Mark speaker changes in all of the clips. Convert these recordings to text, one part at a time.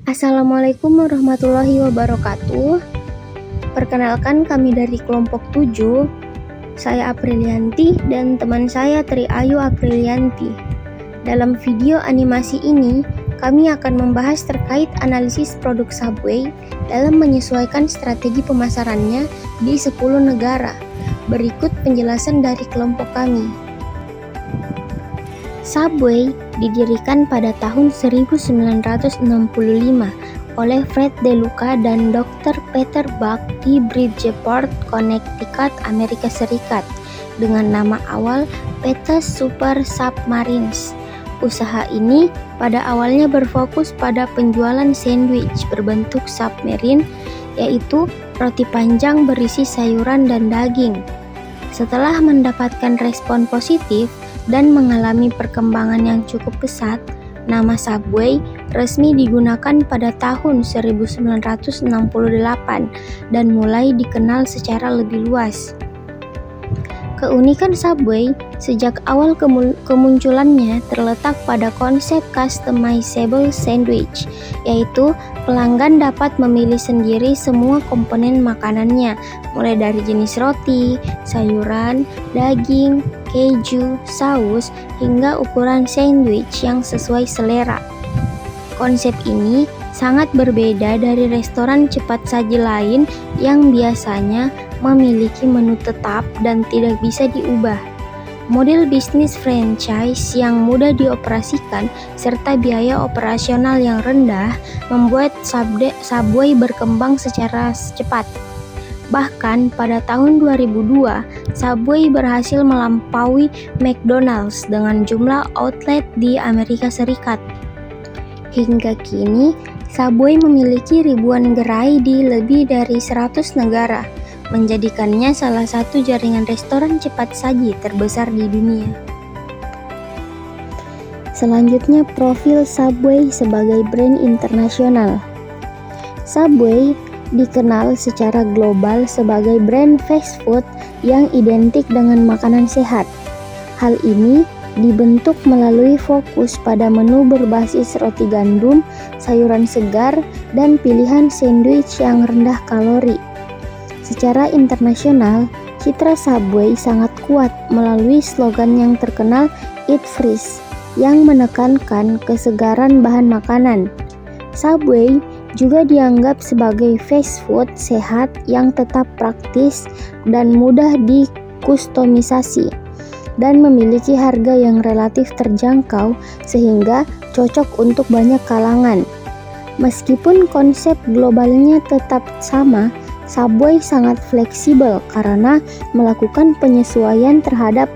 Speaker 1: Assalamualaikum warahmatullahi wabarakatuh. Perkenalkan, kami dari kelompok 7. Saya Aprilianti dan teman saya Tri Ayu Aprilianti. Dalam video animasi ini, kami akan membahas terkait analisis produk Subway dalam menyesuaikan strategi pemasarannya di 10 negara. Berikut penjelasan dari kelompok kami. Subway didirikan pada tahun 1965 oleh Fred DeLuca dan Dr. Peter Buck di Bridgeport, Connecticut, Amerika Serikat dengan nama awal Pete's Super Submarines. Usaha ini pada awalnya berfokus pada penjualan sandwich berbentuk submarine, yaitu roti panjang berisi sayuran dan daging. Setelah mendapatkan respon positif dan mengalami perkembangan yang cukup pesat, nama Subway resmi digunakan pada tahun 1968 dan mulai dikenal secara lebih luas. Keunikan Subway sejak awal kemunculannya terletak pada konsep customizable sandwich, yaitu pelanggan dapat memilih sendiri semua komponen makanannya, mulai dari jenis roti, sayuran, daging, keju, saus, hingga ukuran sandwich yang sesuai selera. Konsep ini sangat berbeda dari restoran cepat saji lain yang biasanya memiliki menu tetap dan tidak bisa diubah. Model bisnis franchise yang mudah dioperasikan serta biaya operasional yang rendah membuat Subway berkembang secara cepat. Bahkan pada tahun 2002, Subway berhasil melampaui McDonald's dengan jumlah outlet di Amerika Serikat. Hingga kini, Subway memiliki ribuan gerai di lebih dari 100 negara, menjadikannya salah satu jaringan restoran cepat saji terbesar di dunia. Selanjutnya, profil Subway sebagai brand internasional. Subway dikenal secara global sebagai brand fast food yang identik dengan makanan sehat. Hal ini dibentuk melalui fokus pada menu berbasis roti gandum, sayuran segar, dan pilihan sandwich yang rendah kalori. Secara internasional, citra Subway sangat kuat melalui slogan yang terkenal "Eat Fresh" yang menekankan kesegaran bahan makanan. Subway juga dianggap sebagai fast food sehat yang tetap praktis dan mudah dikustomisasi, dan memiliki harga yang relatif terjangkau sehingga cocok untuk banyak kalangan. Meskipun konsep globalnya tetap sama, Subway sangat fleksibel karena melakukan penyesuaian terhadap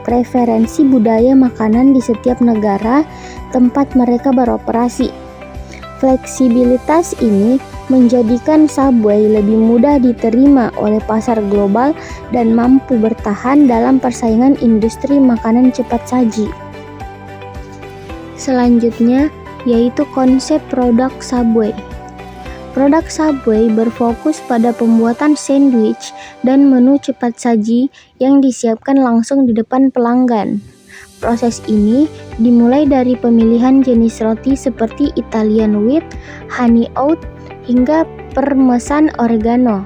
Speaker 1: preferensi budaya makanan di setiap negara tempat mereka beroperasi. Fleksibilitas ini menjadikan Subway lebih mudah diterima oleh pasar global dan mampu bertahan dalam persaingan industri makanan cepat saji. Selanjutnya, yaitu konsep produk Subway. Produk Subway berfokus pada pembuatan sandwich dan menu cepat saji yang disiapkan langsung di depan pelanggan. Proses ini dimulai dari pemilihan jenis roti seperti Italian wheat, honey oat, hingga parmesan oregano.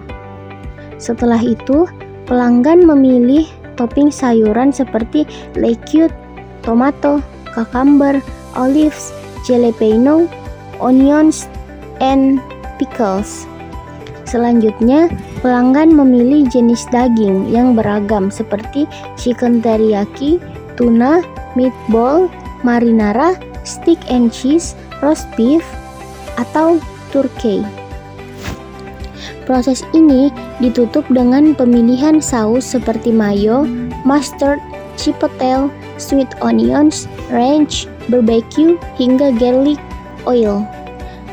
Speaker 1: Setelah itu, pelanggan memilih topping sayuran seperti lettuce, tomato, cucumber, olives, jalapeno, onions, and pickles. Selanjutnya, pelanggan memilih jenis daging yang beragam seperti chicken teriyaki, tuna, meatball, marinara, steak and cheese, roast beef, atau turkey. Proses ini ditutup dengan pemilihan saus seperti mayo, mustard, chipotle, sweet onions, ranch, barbecue, hingga garlic oil.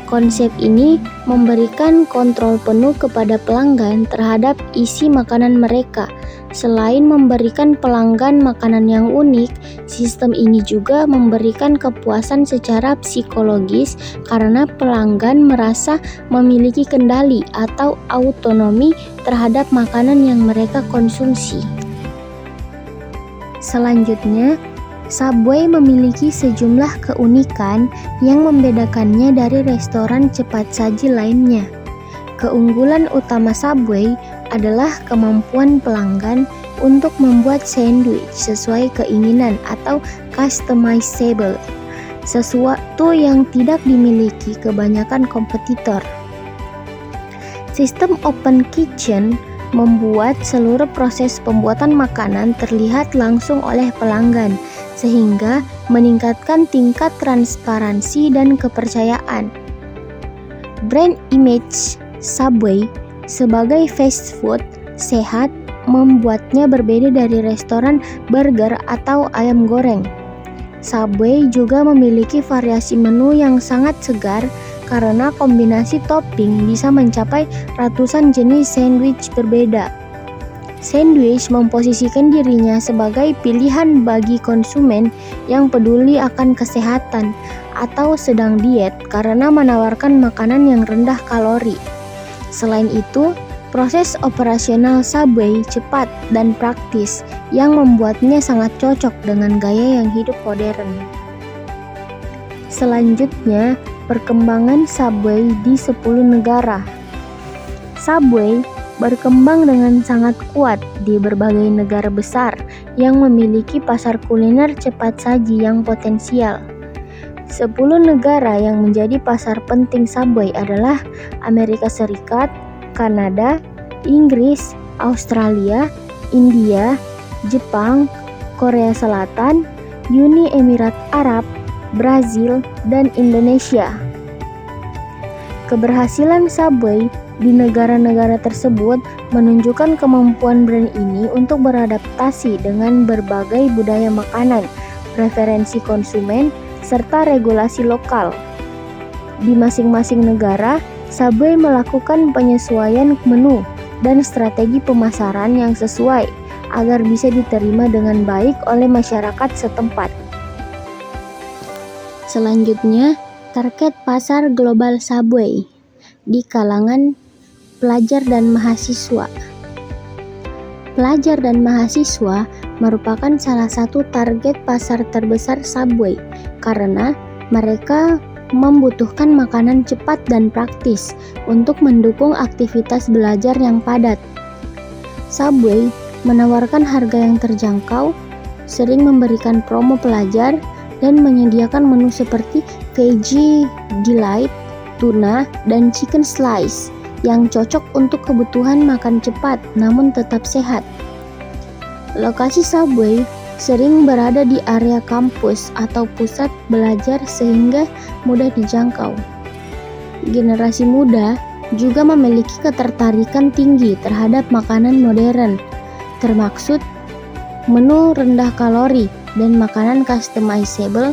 Speaker 1: Konsep ini memberikan kontrol penuh kepada pelanggan terhadap isi makanan mereka. Selain memberikan pelanggan makanan yang unik, sistem ini juga memberikan kepuasan secara psikologis karena pelanggan merasa memiliki kendali atau autonomi terhadap makanan yang mereka konsumsi. Selanjutnya, Subway memiliki sejumlah keunikan yang membedakannya dari restoran cepat saji lainnya. Keunggulan utama Subway adalah kemampuan pelanggan untuk membuat sandwich sesuai keinginan atau customizable, sesuatu yang tidak dimiliki kebanyakan kompetitor. Sistem Open Kitchen membuat seluruh proses pembuatan makanan terlihat langsung oleh pelanggan, sehingga meningkatkan tingkat transparansi dan kepercayaan. Brand image Subway sebagai fast food sehat membuatnya berbeda dari restoran burger atau ayam goreng. Subway juga memiliki variasi menu yang sangat segar karena kombinasi topping bisa mencapai ratusan jenis sandwich berbeda. Sandwich memposisikan dirinya sebagai pilihan bagi konsumen yang peduli akan kesehatan atau sedang diet karena menawarkan makanan yang rendah kalori. Selain itu, proses operasional Subway cepat dan praktis yang membuatnya sangat cocok dengan gaya yang hidup modern. Selanjutnya, perkembangan Subway di 10 negara. Subway berkembang dengan sangat kuat di berbagai negara besar yang memiliki pasar kuliner cepat saji yang potensial. 10 negara yang menjadi pasar penting Subway adalah Amerika Serikat, Kanada, Inggris, Australia, India, Jepang, Korea Selatan, Uni Emirat Arab, Brazil, dan Indonesia. Keberhasilan Subway di negara-negara tersebut menunjukkan kemampuan brand ini untuk beradaptasi dengan berbagai budaya makanan, preferensi konsumen, serta regulasi lokal. Di masing-masing negara, Subway melakukan penyesuaian menu dan strategi pemasaran yang sesuai agar bisa diterima dengan baik oleh masyarakat setempat. Selanjutnya, target pasar global Subway di kalangan pelajar dan mahasiswa. Pelajar dan mahasiswa merupakan salah satu target pasar terbesar Subway karena mereka membutuhkan makanan cepat dan praktis untuk mendukung aktivitas belajar yang padat. Subway menawarkan harga yang terjangkau, sering memberikan promo pelajar, dan menyediakan menu seperti Veggie Delight, tuna, dan chicken slice yang cocok untuk kebutuhan makan cepat namun tetap sehat. Lokasi Subway sering berada di area kampus atau pusat belajar sehingga mudah dijangkau. Generasi muda juga memiliki ketertarikan tinggi terhadap makanan modern, termaksud menu rendah kalori dan makanan customizable.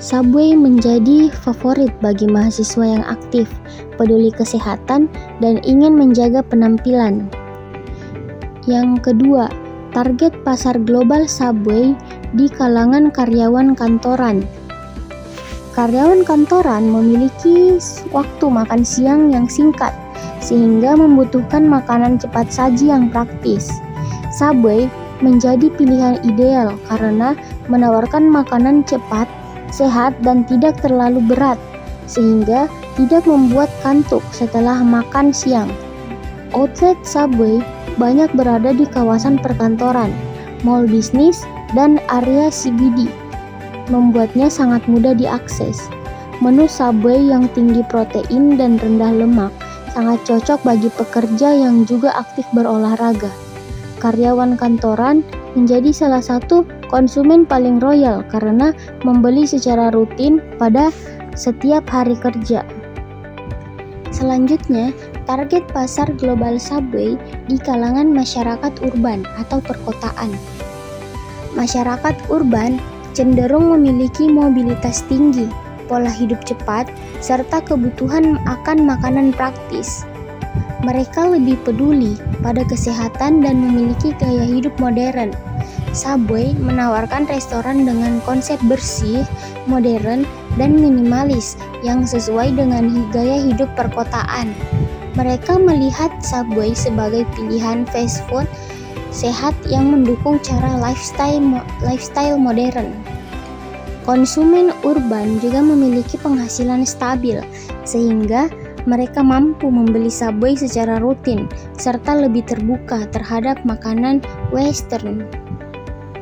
Speaker 1: Subway menjadi favorit bagi mahasiswa yang aktif, peduli kesehatan, dan ingin menjaga penampilan. Yang kedua, target pasar global Subway di kalangan karyawan kantoran. Karyawan kantoran memiliki waktu makan siang yang singkat, sehingga membutuhkan makanan cepat saji yang praktis. Subway menjadi pilihan ideal karena menawarkan makanan cepat, sehat, dan tidak terlalu berat, sehingga tidak membuat kantuk setelah makan siang. Outlet Subway banyak berada di kawasan perkantoran, mall bisnis, dan area CBD, membuatnya sangat mudah diakses. Menu Subway yang tinggi protein dan rendah lemak sangat cocok bagi pekerja yang juga aktif berolahraga. Karyawan kantoran menjadi salah satu konsumen paling royal karena membeli secara rutin pada setiap hari kerja. Selanjutnya, target pasar global Subway di kalangan masyarakat urban atau perkotaan. Masyarakat urban cenderung memiliki mobilitas tinggi, pola hidup cepat, serta kebutuhan akan makanan praktis. Mereka lebih peduli pada kesehatan dan memiliki gaya hidup modern. Subway menawarkan restoran dengan konsep bersih, modern, dan minimalis yang sesuai dengan gaya hidup perkotaan. Mereka melihat Subway sebagai pilihan fast food sehat yang mendukung cara lifestyle modern. Konsumen urban juga memiliki penghasilan stabil, sehingga mereka mampu membeli Subway secara rutin, serta lebih terbuka terhadap makanan Western.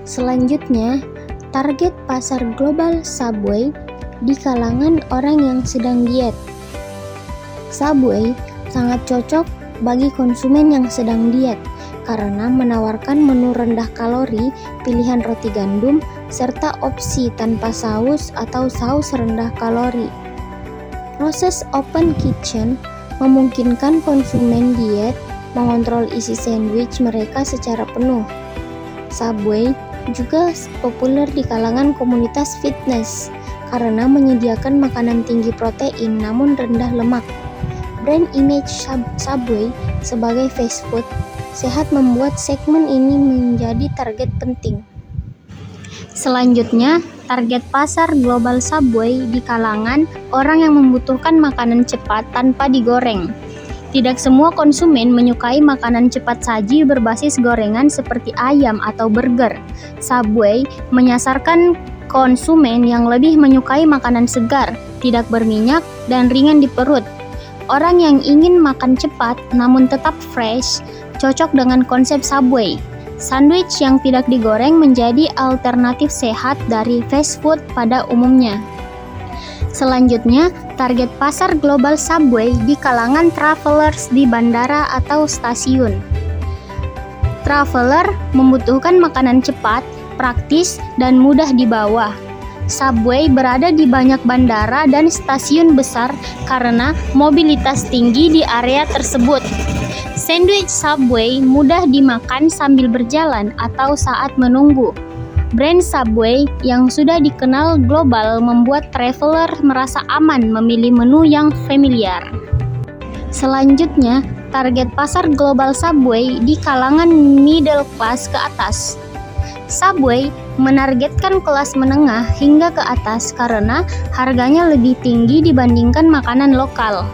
Speaker 1: Selanjutnya, target pasar global Subway di kalangan orang yang sedang diet. Subway sangat cocok bagi konsumen yang sedang diet karena menawarkan menu rendah kalori, pilihan roti gandum, serta opsi tanpa saus atau saus rendah kalori. Proses open kitchen memungkinkan konsumen diet mengontrol isi sandwich mereka secara penuh. Subway juga populer di kalangan komunitas fitness karena menyediakan makanan tinggi protein namun rendah lemak. Brand image Subway sebagai fast food sehat membuat segmen ini menjadi target penting. Selanjutnya, target pasar global Subway di kalangan orang yang membutuhkan makanan cepat tanpa digoreng. Tidak semua konsumen menyukai makanan cepat saji berbasis gorengan seperti ayam atau burger. Subway menyasarkan konsumen yang lebih menyukai makanan segar, tidak berminyak, dan ringan di perut. Orang yang ingin makan cepat namun tetap fresh cocok dengan konsep Subway. Sandwich yang tidak digoreng menjadi alternatif sehat dari fast food pada umumnya. Selanjutnya, target pasar global Subway di kalangan travelers di bandara atau stasiun. Traveler membutuhkan makanan cepat, praktis, dan mudah dibawa. Subway berada di banyak bandara dan stasiun besar karena mobilitas tinggi di area tersebut. Sandwich Subway mudah dimakan sambil berjalan atau saat menunggu. Brand Subway yang sudah dikenal global membuat traveler merasa aman memilih menu yang familiar. Selanjutnya, target pasar global Subway di kalangan middle class ke atas. Subway menargetkan kelas menengah hingga ke atas karena harganya lebih tinggi dibandingkan makanan lokal.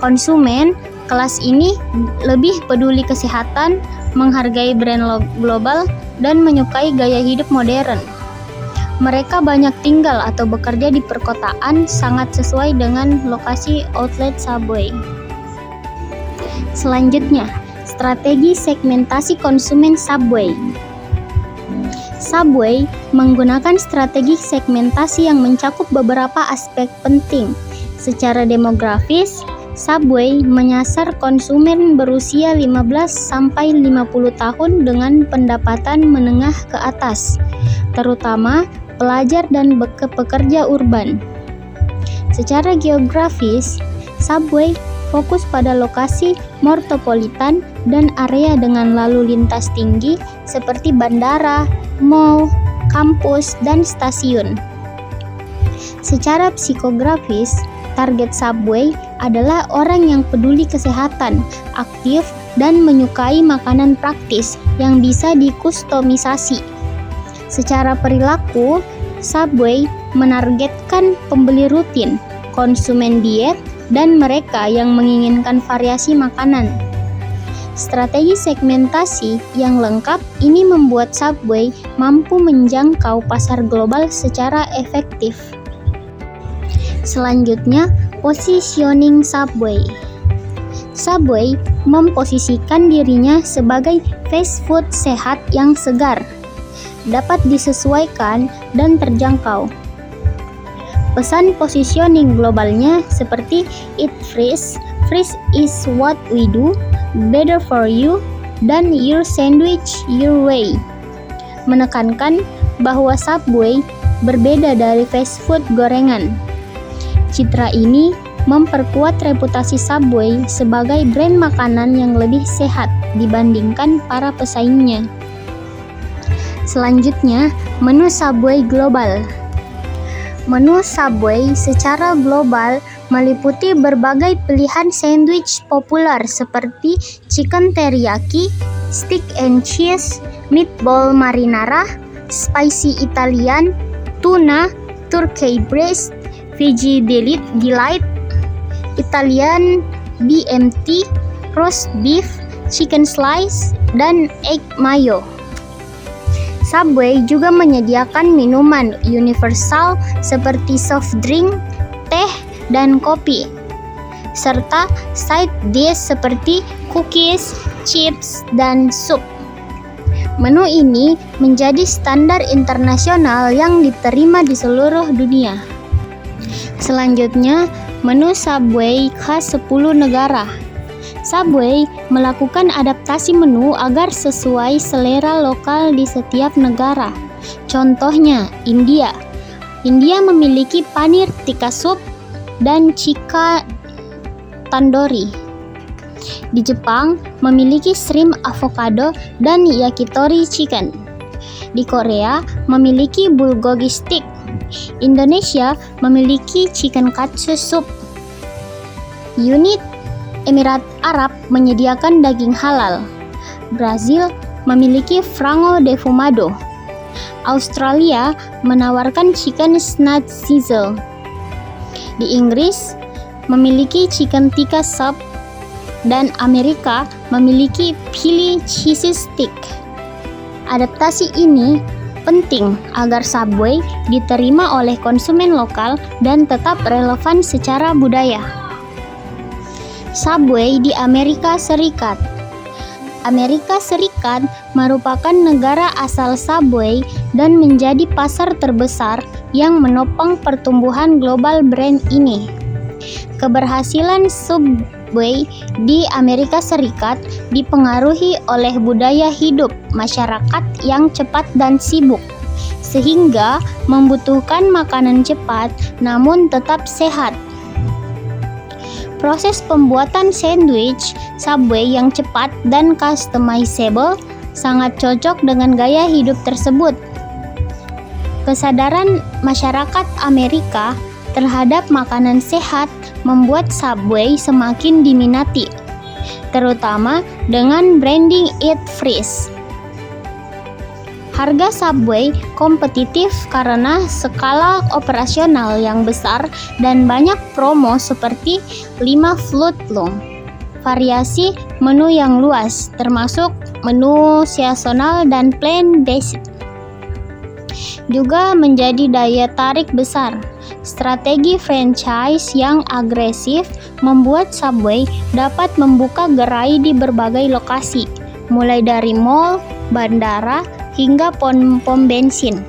Speaker 1: Konsumen kelas ini lebih peduli kesehatan, menghargai brand global, dan menyukai gaya hidup modern. Mereka banyak tinggal atau bekerja di perkotaan, sangat sesuai dengan lokasi outlet Subway. Selanjutnya, strategi segmentasi konsumen Subway. Subway menggunakan strategi segmentasi yang mencakup beberapa aspek penting. Secara demografis, Subway menyasar konsumen berusia 15-50 tahun dengan pendapatan menengah ke atas, terutama pelajar dan pekerja urban. Secara geografis, Subway fokus pada lokasi metropolitan dan area dengan lalu lintas tinggi seperti bandara, mall, kampus, dan stasiun. Secara psikografis, target Subway adalah orang yang peduli kesehatan, aktif, dan menyukai makanan praktis yang bisa dikustomisasi. Secara perilaku, Subway menargetkan pembeli rutin, konsumen diet, dan mereka yang menginginkan variasi makanan. Strategi segmentasi yang lengkap ini membuat Subway mampu menjangkau pasar global secara efektif. Selanjutnya, positioning Subway. Subway memposisikan dirinya sebagai fast food sehat yang segar, dapat disesuaikan dan terjangkau. Pesan positioning globalnya seperti Eat Fresh, Fresh is what we do, Better for you, dan Your Sandwich Your Way, menekankan bahwa Subway berbeda dari fast food gorengan. Citra ini memperkuat reputasi Subway sebagai brand makanan yang lebih sehat dibandingkan para pesaingnya. Selanjutnya, menu Subway global. Menu Subway secara global meliputi berbagai pilihan sandwich populer seperti chicken teriyaki, steak and cheese, meatball marinara, spicy Italian, tuna, turkey breast, veggie delight, Italian BMT, roast beef, chicken slice, dan egg mayo. Subway juga menyediakan minuman universal seperti soft drink, teh, dan kopi, serta side dish seperti cookies, chips, dan sup. Menu ini menjadi standar internasional yang diterima di seluruh dunia. Selanjutnya, menu Subway khas 10 negara. Subway melakukan adaptasi menu agar sesuai selera lokal di setiap negara. Contohnya, India. India memiliki paneer tikka soup dan chicken tandoori. Di Jepang memiliki shrimp avocado dan yakitori chicken. Di Korea memiliki bulgogi stick. Indonesia memiliki chicken katsu soup. Uni Emirat Arab menyediakan daging halal. Brazil memiliki frango defumado. Australia menawarkan chicken schnitzel. Di Inggris memiliki chicken tikka soup dan Amerika memiliki Philly cheese stick. Adaptasi ini penting agar Subway diterima oleh konsumen lokal dan tetap relevan secara budaya. Subway di Amerika Serikat. Amerika Serikat merupakan negara asal Subway dan menjadi pasar terbesar yang menopang pertumbuhan global brand ini. Keberhasilan Subway di Amerika Serikat dipengaruhi oleh budaya hidup masyarakat yang cepat dan sibuk, sehingga membutuhkan makanan cepat namun tetap sehat. Proses pembuatan sandwich Subway yang cepat dan customizable sangat cocok dengan gaya hidup tersebut. Kesadaran masyarakat Amerika terhadap makanan sehat membuat Subway semakin diminati, terutama dengan branding Eat Fresh. Harga Subway kompetitif karena skala operasional yang besar dan banyak promo seperti 5 footlong. Variasi menu yang luas, termasuk menu seasonal dan plant-based, juga menjadi daya tarik besar. Strategi franchise yang agresif membuat Subway dapat membuka gerai di berbagai lokasi, mulai dari mall, bandara, hingga pom bensin.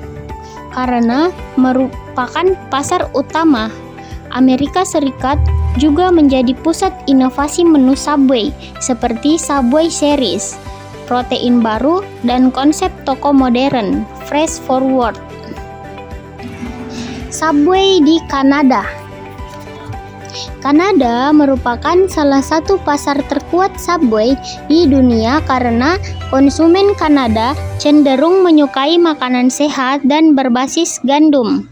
Speaker 1: Karena merupakan pasar utama, Amerika Serikat juga menjadi pusat inovasi menu Subway seperti Subway Series, protein baru, dan konsep toko modern, Fresh Forward. Subway di Kanada. Kanada merupakan salah satu pasar terkuat Subway di dunia karena konsumen Kanada cenderung menyukai makanan sehat dan berbasis gandum.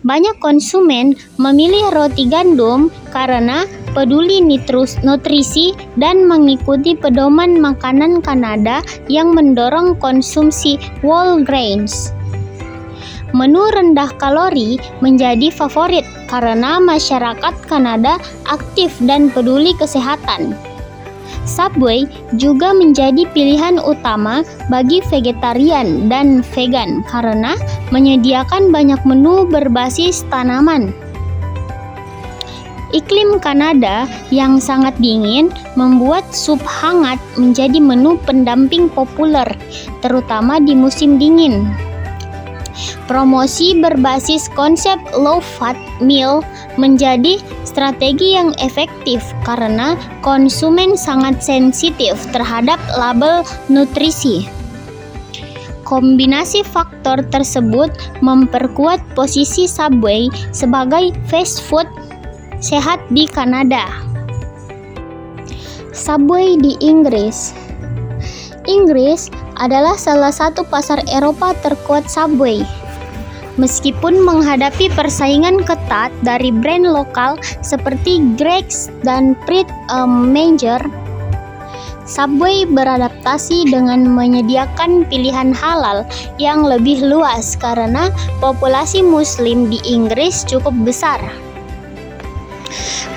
Speaker 1: Banyak konsumen memilih roti gandum karena peduli nutrisi dan mengikuti pedoman makanan Kanada yang mendorong konsumsi whole grains. Menu rendah kalori menjadi favorit karena masyarakat Kanada aktif dan peduli kesehatan. Subway juga menjadi pilihan utama bagi vegetarian dan vegan karena menyediakan banyak menu berbasis tanaman. Iklim Kanada yang sangat dingin membuat sup hangat menjadi menu pendamping populer, terutama di musim dingin. Promosi berbasis konsep low-fat meal menjadi strategi yang efektif karena konsumen sangat sensitif terhadap label nutrisi. Kombinasi faktor tersebut memperkuat posisi Subway sebagai fast food sehat di Kanada. Subway di Inggris. Inggris adalah salah satu pasar Eropa terkuat Subway. Meskipun menghadapi persaingan ketat dari brand lokal seperti Greggs dan Pret a Manger, Subway beradaptasi dengan menyediakan pilihan halal yang lebih luas karena populasi Muslim di Inggris cukup besar.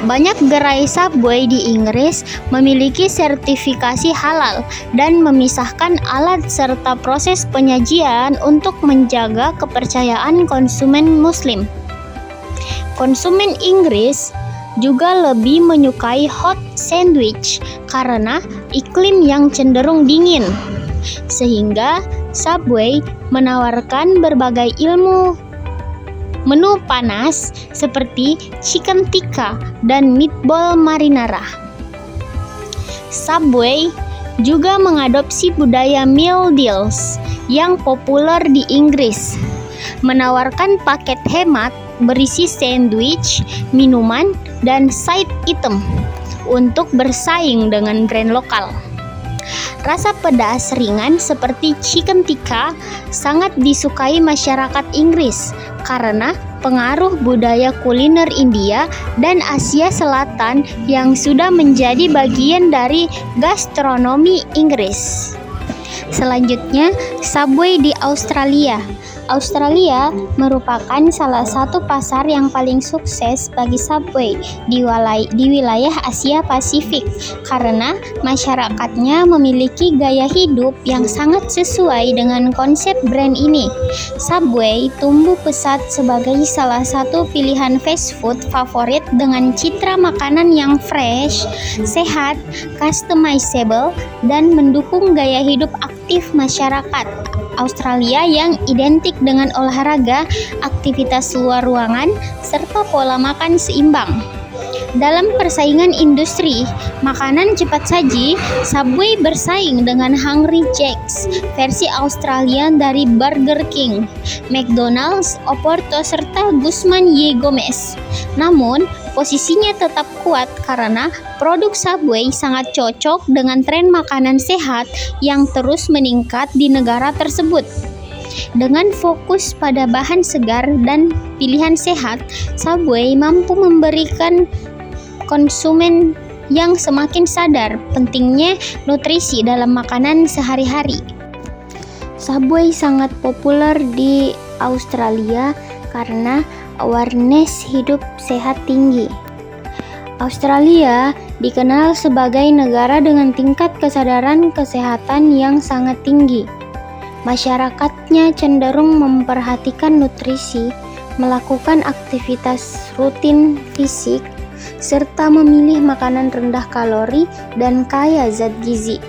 Speaker 1: Banyak gerai Subway di Inggris memiliki sertifikasi halal dan memisahkan alat serta proses penyajian untuk menjaga kepercayaan konsumen Muslim. Konsumen Inggris juga lebih menyukai hot sandwich karena iklim yang cenderung dingin, sehingga Subway menawarkan berbagai menu panas seperti chicken tikka dan meatball marinara. Subway juga mengadopsi budaya meal deals yang populer di Inggris, menawarkan paket hemat berisi sandwich, minuman, dan side item untuk bersaing dengan brand lokal. Rasa pedas ringan seperti chicken tikka sangat disukai masyarakat Inggris karena pengaruh budaya kuliner India dan Asia Selatan yang sudah menjadi bagian dari gastronomi Inggris. Selanjutnya, Subway di Australia. Australia merupakan salah satu pasar yang paling sukses bagi Subway di wilayah Asia Pasifik karena masyarakatnya memiliki gaya hidup yang sangat sesuai dengan konsep brand ini. Subway tumbuh pesat sebagai salah satu pilihan fast food favorit dengan citra makanan yang fresh, sehat, customizable, dan mendukung gaya hidup aktif masyarakat Australia yang identik dengan olahraga, aktivitas luar ruangan, serta pola makan seimbang. Dalam persaingan industri makanan cepat saji, Subway bersaing dengan Hungry Jack's versi Australia dari Burger King, McDonald's, Oporto, serta Guzman Y. Gomez. Namun, posisinya tetap kuat karena produk Subway sangat cocok dengan tren makanan sehat yang terus meningkat di negara tersebut. Dengan fokus pada bahan segar dan pilihan sehat, Subway mampu memberikan konsumen yang semakin sadar pentingnya nutrisi dalam makanan sehari-hari. Subway sangat populer di Australia karena awareness hidup sehat tinggi. Australia dikenal sebagai negara dengan tingkat kesadaran kesehatan yang sangat tinggi. Masyarakatnya cenderung memperhatikan nutrisi, melakukan aktivitas rutin fisik, serta memilih makanan rendah kalori dan kaya zat gizi.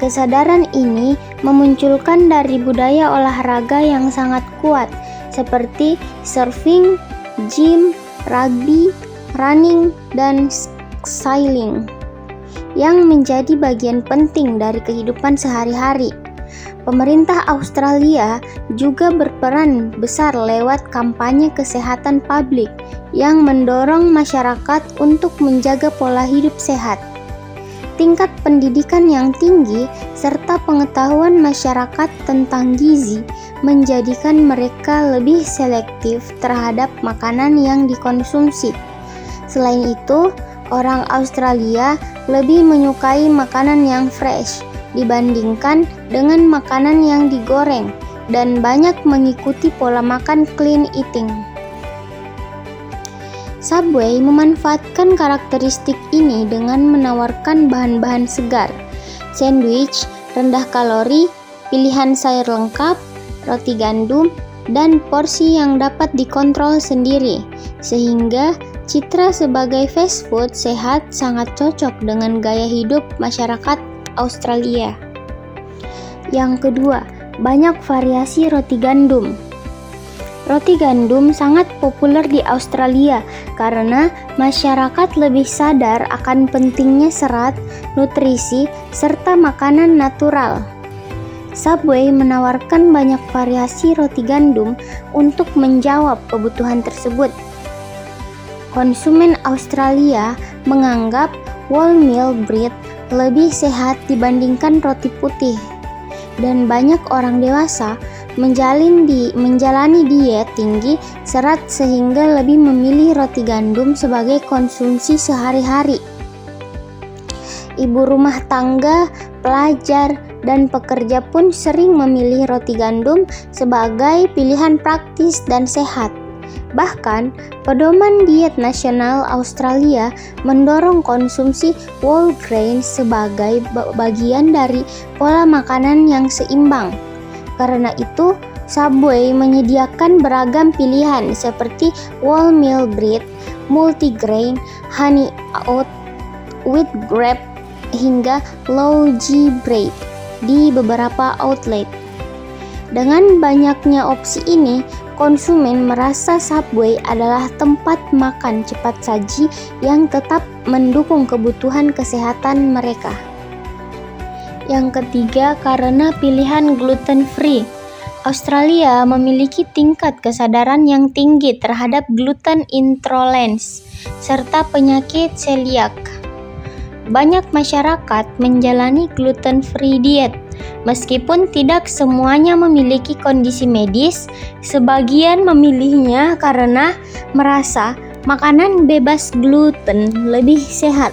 Speaker 1: Kesadaran ini memunculkan dari budaya olahraga yang sangat kuat seperti surfing, gym, rugby, running, dan sailing yang menjadi bagian penting dari kehidupan sehari-hari. Pemerintah Australia juga berperan besar lewat kampanye kesehatan publik yang mendorong masyarakat untuk menjaga pola hidup sehat. Tingkat pendidikan yang tinggi serta pengetahuan masyarakat tentang gizi menjadikan mereka lebih selektif terhadap makanan yang dikonsumsi. Selain itu, orang Australia lebih menyukai makanan yang fresh dibandingkan dengan makanan yang digoreng dan banyak mengikuti pola makan clean eating. Subway memanfaatkan karakteristik ini dengan menawarkan bahan-bahan segar, sandwich rendah kalori, pilihan sayur lengkap, roti gandum, dan porsi yang dapat dikontrol sendiri, sehingga citra sebagai fast food sehat sangat cocok dengan gaya hidup masyarakat Australia. Yang kedua, banyak variasi roti gandum. Roti gandum sangat populer di Australia karena masyarakat lebih sadar akan pentingnya serat, nutrisi, serta makanan natural. Subway menawarkan banyak variasi roti gandum untuk menjawab kebutuhan tersebut. Konsumen Australia menganggap wholemeal bread lebih sehat dibandingkan roti putih, dan banyak orang dewasa menjalani diet tinggi serat sehingga lebih memilih roti gandum sebagai konsumsi sehari-hari. Ibu rumah tangga, pelajar, dan pekerja pun sering memilih roti gandum sebagai pilihan praktis dan sehat. Bahkan, pedoman diet nasional Australia mendorong konsumsi whole grain sebagai bagian dari pola makanan yang seimbang. Karena itu, Subway menyediakan beragam pilihan seperti wholemeal bread, multigrain, honey oat, wheat bread, hingga low-G bread di beberapa outlet. Dengan banyaknya opsi ini, konsumen merasa Subway adalah tempat makan cepat saji yang tetap mendukung kebutuhan kesehatan mereka. Yang ketiga, karena pilihan gluten free. Australia memiliki tingkat kesadaran yang tinggi terhadap gluten intolerance serta penyakit celiac. Banyak masyarakat menjalani gluten free diet. Meskipun tidak semuanya memiliki kondisi medis, sebagian memilihnya karena merasa makanan bebas gluten lebih sehat.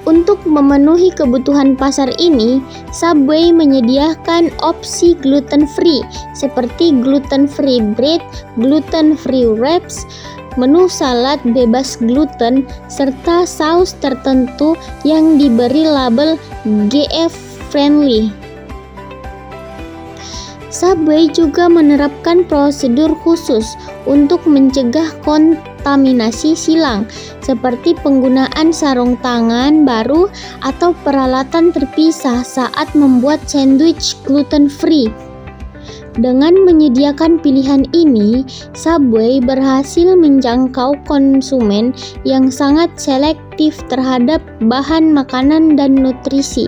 Speaker 1: Untuk memenuhi kebutuhan pasar ini, Subway menyediakan opsi gluten free seperti gluten free bread, gluten free wraps, menu salad bebas gluten, serta saus tertentu yang diberi label GF friendly. Subway juga menerapkan prosedur khusus untuk mencegah kontaminasi silang, seperti penggunaan sarung tangan baru atau peralatan terpisah saat membuat sandwich gluten free. Dengan menyediakan pilihan ini, Subway berhasil menjangkau konsumen yang sangat selektif terhadap bahan makanan dan nutrisi,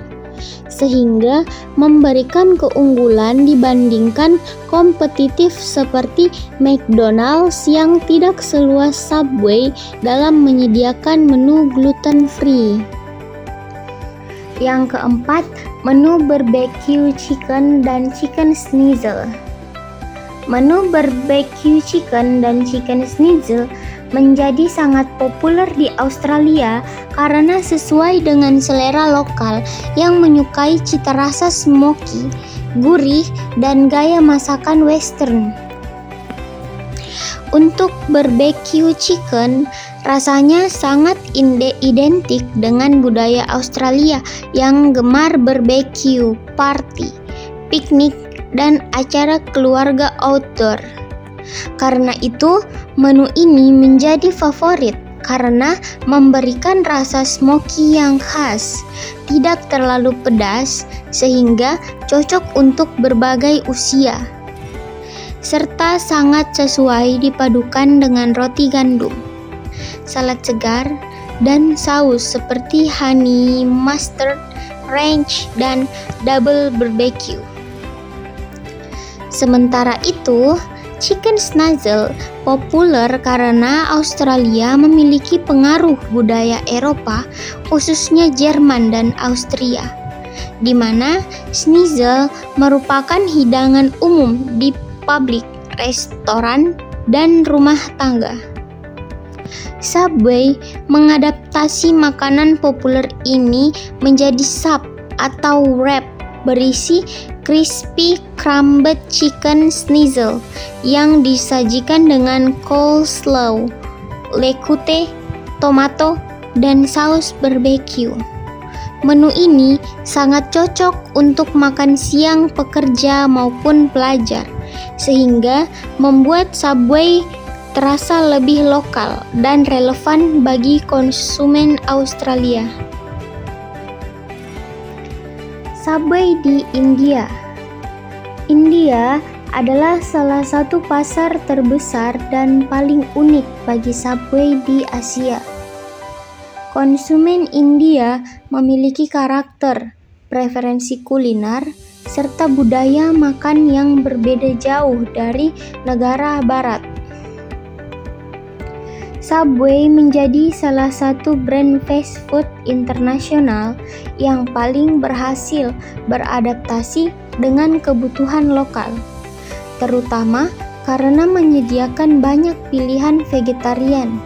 Speaker 1: sehingga memberikan keunggulan dibandingkan kompetitif seperti McDonald's yang tidak seluas Subway dalam menyediakan menu gluten free. Yang keempat, menu barbecue chicken dan chicken schnitzel. Menu barbecue chicken dan chicken schnitzel menjadi sangat populer di Australia karena sesuai dengan selera lokal yang menyukai cita rasa smoky, gurih, dan gaya masakan western. Untuk barbecue chicken, rasanya sangat identik dengan budaya Australia yang gemar barbecue, party, piknik, dan acara keluarga outdoor. Karena itu, menu ini menjadi favorit karena memberikan rasa smoky yang khas, tidak terlalu pedas, sehingga cocok untuk berbagai usia, serta sangat sesuai dipadukan dengan roti gandum, salad segar, dan saus seperti honey mustard, ranch, dan double barbecue. Sementara itu, chicken schnitzel populer karena Australia memiliki pengaruh budaya Eropa, khususnya Jerman dan Austria, di mana schnitzel merupakan hidangan umum di publik, restoran, dan rumah tangga. Subway mengadaptasi makanan populer ini menjadi sub atau wrap berisi crispy crumbled chicken schnitzel yang disajikan dengan coleslaw, lekute, tomato, dan saus barbecue. Menu ini sangat cocok untuk makan siang pekerja maupun pelajar, sehingga membuat Subway terasa lebih lokal dan relevan bagi konsumen Australia. Subway di India. India adalah salah satu pasar terbesar dan paling unik bagi Subway di Asia. Konsumen India memiliki karakter, preferensi kuliner, serta budaya makan yang berbeda jauh dari negara barat. Subway menjadi salah satu brand fast food internasional yang paling berhasil beradaptasi dengan kebutuhan lokal, terutama karena menyediakan banyak pilihan vegetarian,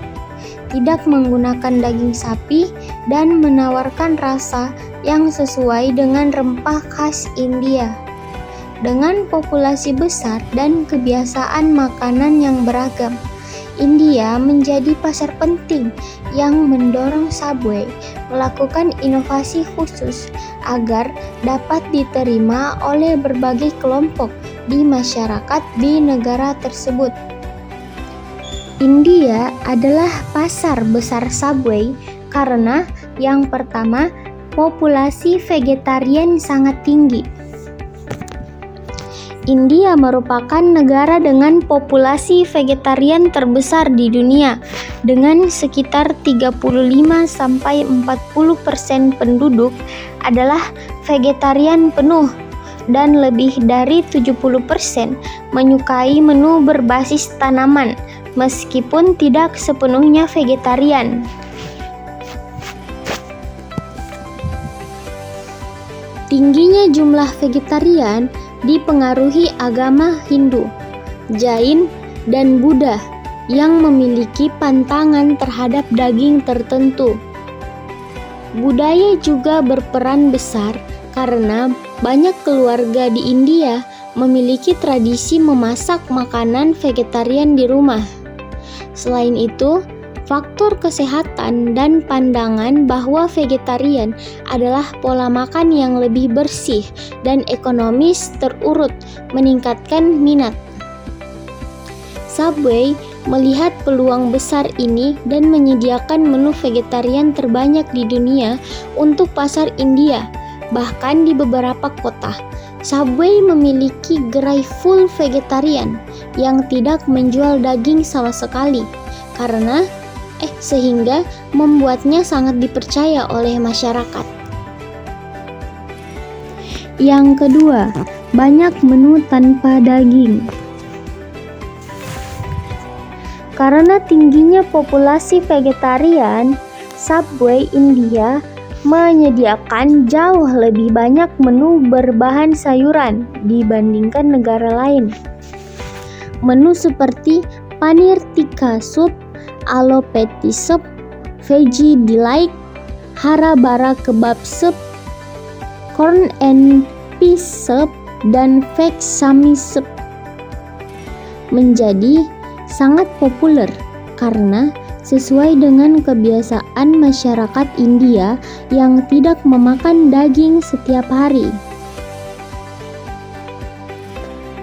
Speaker 1: tidak menggunakan daging sapi, dan menawarkan rasa yang sesuai dengan rempah khas India. Dengan populasi besar dan kebiasaan makanan yang beragam, India menjadi pasar penting yang mendorong Subway melakukan inovasi khusus agar dapat diterima oleh berbagai kelompok di masyarakat di negara tersebut. India adalah pasar besar Subway karena yang pertama, populasi vegetarian sangat tinggi. India merupakan negara dengan populasi vegetarian terbesar di dunia dengan sekitar 35-40% penduduk adalah vegetarian penuh dan lebih dari 70% menyukai menu berbasis tanaman meskipun tidak sepenuhnya vegetarian. Tingginya jumlah vegetarian dipengaruhi agama Hindu, Jain, dan Buddha yang memiliki pantangan terhadap daging tertentu. Budaya juga berperan besar karena banyak keluarga di India memiliki tradisi memasak makanan vegetarian di rumah. Selain itu, faktor kesehatan dan pandangan bahwa vegetarian adalah pola makan yang lebih bersih dan ekonomis terurut meningkatkan minat. Subway melihat peluang besar ini dan menyediakan menu vegetarian terbanyak di dunia untuk pasar India. Bahkan di beberapa kota, Subway memiliki gerai full vegetarian yang tidak menjual daging sama sekali sehingga membuatnya sangat dipercaya oleh masyarakat. Yang kedua, banyak menu tanpa daging. Karena tingginya populasi vegetarian, Subway India menyediakan jauh lebih banyak menu berbahan sayuran dibandingkan negara lain. Menu seperti Paneer Tikka Soup, Aloo Patty Soup, Veggie Delight, Hara Bara Kebab Soup, Corn and Peas Soup, dan Veg Sami Soup menjadi sangat populer karena sesuai dengan kebiasaan masyarakat India yang tidak memakan daging setiap hari.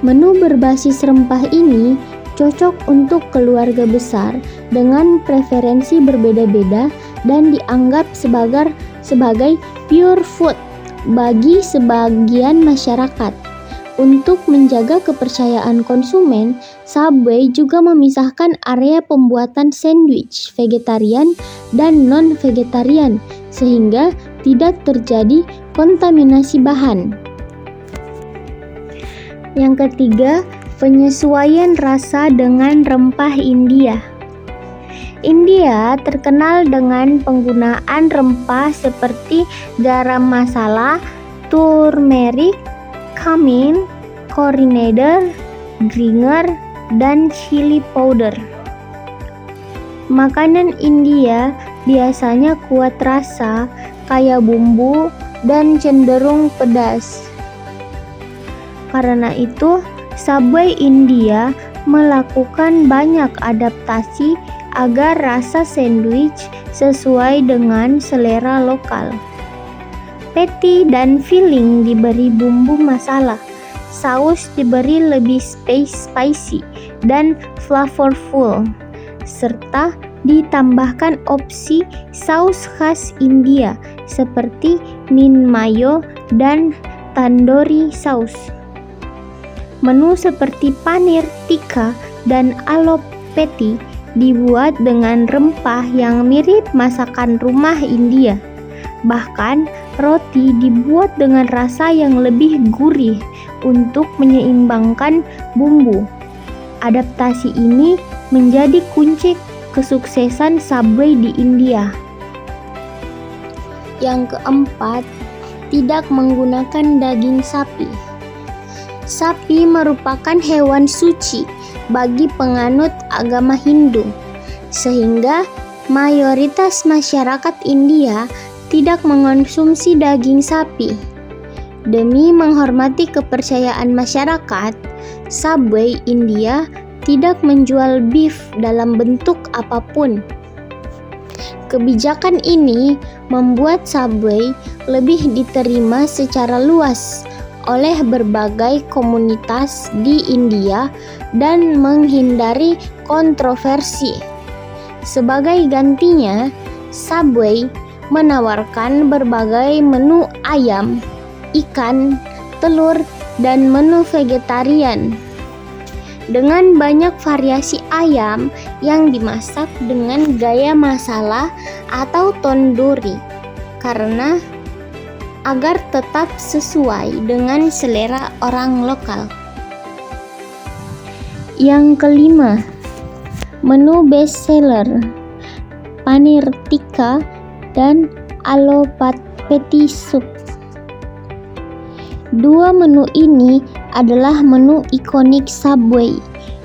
Speaker 1: Menu berbasis rempah ini cocok untuk keluarga besar dengan preferensi berbeda-beda dan dianggap sebagai pure food bagi sebagian masyarakat. Untuk menjaga kepercayaan konsumen, Subway juga memisahkan area pembuatan sandwich vegetarian dan non-vegetarian sehingga tidak terjadi kontaminasi bahan. Yang ketiga, penyesuaian rasa dengan rempah India. India terkenal dengan penggunaan rempah seperti garam masala, turmeric, cumin, coriander, ginger, dan chili powder. Makanan India biasanya kuat rasa, kaya bumbu, dan cenderung pedas. Karena itu, Subway India melakukan banyak adaptasi agar rasa sandwich sesuai dengan selera lokal. Patty dan filling diberi bumbu masala, saus diberi lebih spicy dan flavorful, serta ditambahkan opsi saus khas India seperti mint mayo dan tandoori sauce. Menu seperti Paneer Tikka dan Aloo Patty dibuat dengan rempah yang mirip masakan rumah India. Bahkan, roti dibuat dengan rasa yang lebih gurih untuk menyeimbangkan bumbu. Adaptasi ini menjadi kunci kesuksesan Subway di India. Yang keempat, tidak menggunakan daging sapi. Sapi merupakan hewan suci bagi penganut agama Hindu, sehingga mayoritas masyarakat India tidak mengonsumsi daging sapi. Demi menghormati kepercayaan masyarakat, Subway India tidak menjual beef dalam bentuk apapun. Kebijakan ini membuat Subway lebih diterima secara luas oleh berbagai komunitas di India dan menghindari kontroversi. Sebagai gantinya, Subway menawarkan berbagai menu ayam, ikan, telur, dan menu vegetarian. Dengan banyak variasi ayam yang dimasak dengan gaya masala atau tandoori, karena agar tetap sesuai dengan selera orang lokal. Yang kelima, menu best seller, paneer tikka dan aloo patty soup. Dua menu ini adalah menu ikonik Subway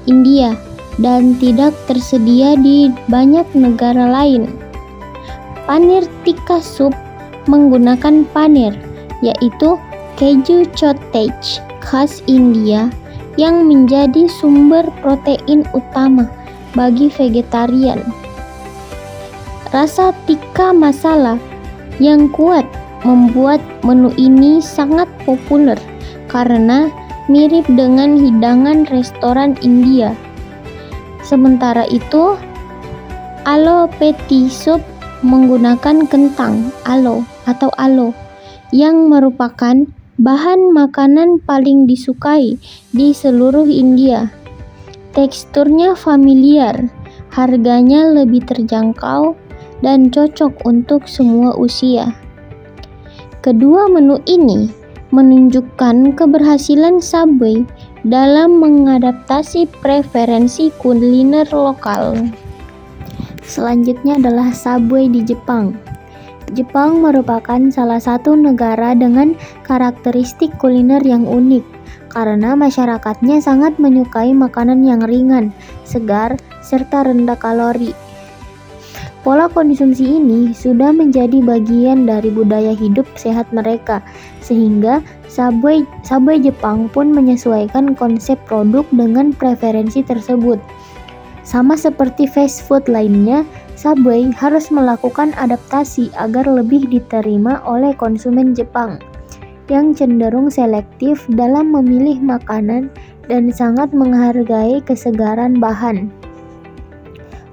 Speaker 1: India dan tidak tersedia di banyak negara lain. Paneer tikka soup menggunakan paneer, yaitu keju cottage khas India yang menjadi sumber protein utama bagi vegetarian. Rasa tikka masala yang kuat membuat menu ini sangat populer karena mirip dengan hidangan restoran India. Sementara itu, aloo patty soup menggunakan kentang aloo yang merupakan bahan makanan paling disukai di seluruh India. Teksturnya familiar, harganya lebih terjangkau, dan cocok untuk semua usia. Kedua menu ini menunjukkan keberhasilan Subway dalam mengadaptasi preferensi kuliner lokal. Selanjutnya adalah Subway di Jepang. Jepang merupakan salah satu negara dengan karakteristik kuliner yang unik karena masyarakatnya sangat menyukai makanan yang ringan, segar, serta rendah kalori. Pola konsumsi ini sudah menjadi bagian dari budaya hidup sehat mereka, sehingga Subway Jepang pun menyesuaikan konsep produk dengan preferensi tersebut. Sama seperti fast food lainnya, Subway harus melakukan adaptasi agar lebih diterima oleh konsumen Jepang, yang cenderung selektif dalam memilih makanan dan sangat menghargai kesegaran bahan.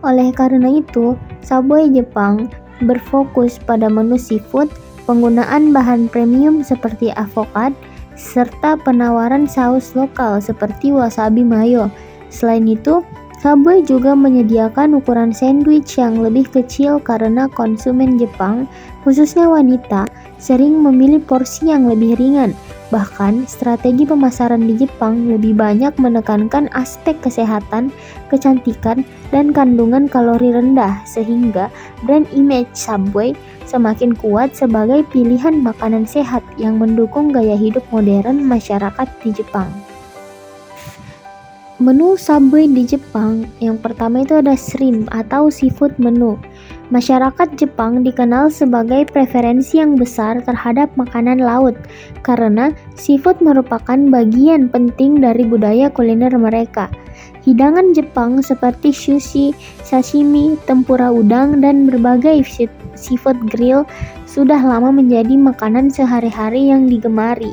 Speaker 1: Oleh karena itu, Subway Jepang berfokus pada menu seafood, penggunaan bahan premium seperti avocado, serta penawaran saus lokal seperti wasabi mayo. Selain itu, Subway juga menyediakan ukuran sandwich yang lebih kecil karena konsumen Jepang, khususnya wanita, sering memilih porsi yang lebih ringan. Bahkan, strategi pemasaran di Jepang lebih banyak menekankan aspek kesehatan, kecantikan, dan kandungan kalori rendah, sehingga brand image Subway semakin kuat sebagai pilihan makanan sehat yang mendukung gaya hidup modern masyarakat di Jepang. Menu Subway di Jepang, yang pertama itu ada shrimp atau seafood menu. Masyarakat Jepang dikenal sebagai preferensi yang besar terhadap makanan laut karena seafood merupakan bagian penting dari budaya kuliner mereka. Hidangan Jepang seperti sushi, sashimi, tempura udang, dan berbagai seafood grill sudah lama menjadi makanan sehari-hari yang digemari.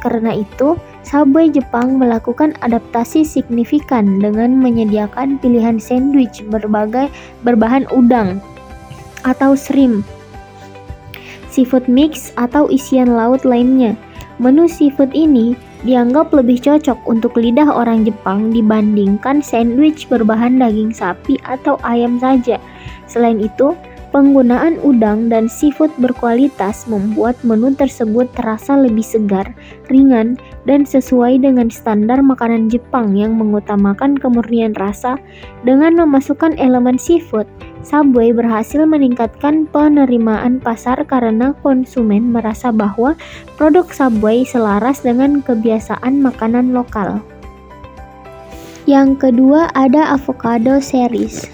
Speaker 1: Karena itu, Subway Jepang melakukan adaptasi signifikan dengan menyediakan pilihan sandwich berbahan udang atau shrimp, seafood mix atau isian laut lainnya. Menu seafood ini dianggap lebih cocok untuk lidah orang Jepang dibandingkan sandwich berbahan daging sapi atau ayam saja. Selain itu, penggunaan udang dan seafood berkualitas membuat menu tersebut terasa lebih segar, ringan, dan sesuai dengan standar makanan Jepang yang mengutamakan kemurnian rasa. Dengan memasukkan elemen seafood, Subway berhasil meningkatkan penerimaan pasar karena konsumen merasa bahwa produk Subway selaras dengan kebiasaan makanan lokal. Yang kedua ada avocado series.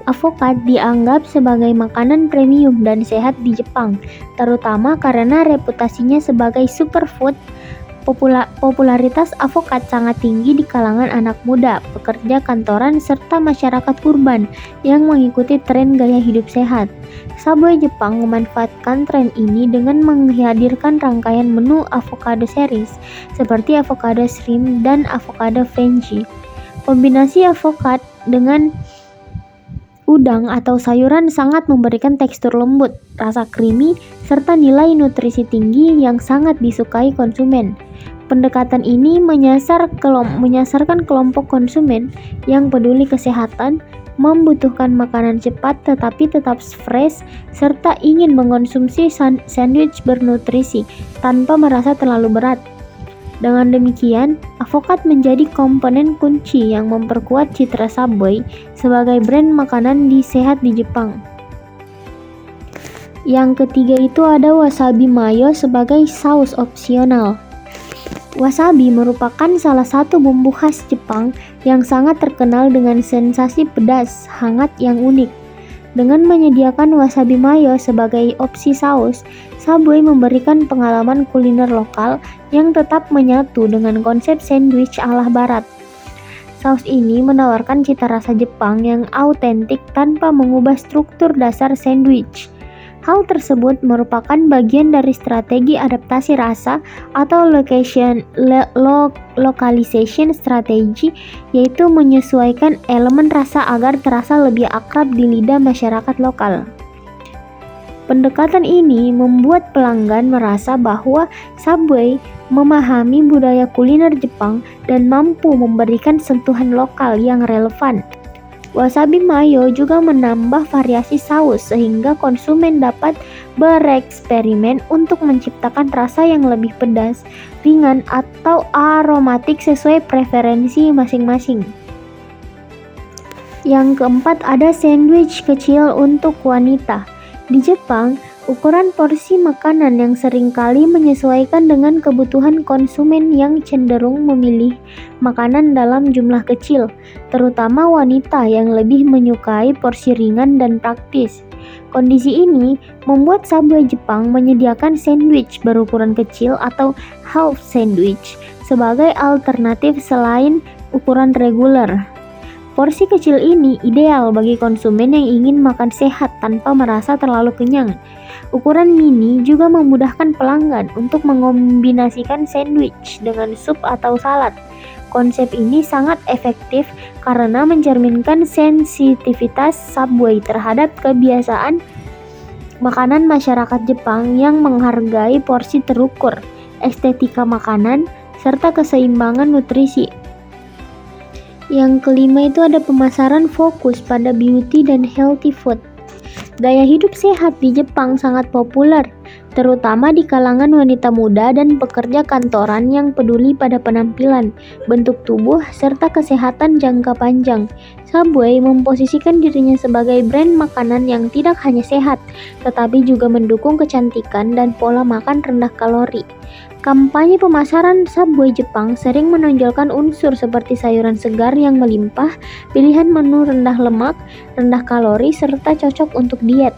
Speaker 1: Avocado dianggap sebagai makanan premium dan sehat di Jepang, terutama karena reputasinya sebagai superfood. Popularitas avokat sangat tinggi di kalangan anak muda, pekerja kantoran, serta masyarakat urban yang mengikuti tren gaya hidup sehat. Subway Jepang memanfaatkan tren ini dengan menghadirkan rangkaian menu avocado series seperti avocado shrimp dan avocado veggie. Kombinasi avokat dengan udang atau sayuran sangat memberikan tekstur lembut, rasa creamy, serta nilai nutrisi tinggi yang sangat disukai konsumen. Pendekatan ini menyasarkan kelompok konsumen yang peduli kesehatan, membutuhkan makanan cepat tetapi tetap fresh, serta ingin mengonsumsi sandwich bernutrisi tanpa merasa terlalu berat. Dengan demikian, avokat menjadi komponen kunci yang memperkuat citra Subway sebagai brand makanan sehat di Jepang. Yang ketiga itu ada wasabi mayo sebagai saus opsional. Wasabi merupakan salah satu bumbu khas Jepang yang sangat terkenal dengan sensasi pedas hangat yang unik. Dengan menyediakan wasabi mayo sebagai opsi saus, Subway memberikan pengalaman kuliner lokal yang tetap menyatu dengan konsep sandwich ala barat. Saus ini menawarkan cita rasa Jepang yang autentik tanpa mengubah struktur dasar sandwich. Hal tersebut merupakan bagian dari strategi adaptasi rasa atau localization strategy, yaitu menyesuaikan elemen rasa agar terasa lebih akrab di lidah masyarakat lokal. Pendekatan ini membuat pelanggan merasa bahwa Subway memahami budaya kuliner Jepang dan mampu memberikan sentuhan lokal yang relevan. Wasabi mayo juga menambah variasi saus sehingga konsumen dapat bereksperimen untuk menciptakan rasa yang lebih pedas, ringan, atau aromatik sesuai preferensi masing-masing. Yang keempat ada sandwich kecil untuk wanita. Di Jepang, ukuran porsi makanan yang seringkali menyesuaikan dengan kebutuhan konsumen yang cenderung memilih makanan dalam jumlah kecil, terutama wanita yang lebih menyukai porsi ringan dan praktis. Kondisi ini membuat Subway Jepang menyediakan sandwich berukuran kecil atau half sandwich sebagai alternatif selain ukuran reguler. Porsi kecil ini ideal bagi konsumen yang ingin makan sehat tanpa merasa terlalu kenyang. Ukuran mini juga memudahkan pelanggan untuk mengombinasikan sandwich dengan sup atau salad. Konsep ini sangat efektif karena mencerminkan sensitivitas Subway terhadap kebiasaan makanan masyarakat Jepang yang menghargai porsi terukur, estetika makanan, serta keseimbangan nutrisi. Yang kelima itu ada pemasaran fokus pada beauty dan healthy food. Gaya hidup sehat di Jepang sangat populer, terutama di kalangan wanita muda dan pekerja kantoran yang peduli pada penampilan, bentuk tubuh, serta kesehatan jangka panjang. Subway memposisikan dirinya sebagai brand makanan yang tidak hanya sehat, tetapi juga mendukung kecantikan dan pola makan rendah kalori. Kampanye pemasaran Subway Jepang sering menonjolkan unsur seperti sayuran segar yang melimpah, pilihan menu rendah lemak, rendah kalori, serta cocok untuk diet.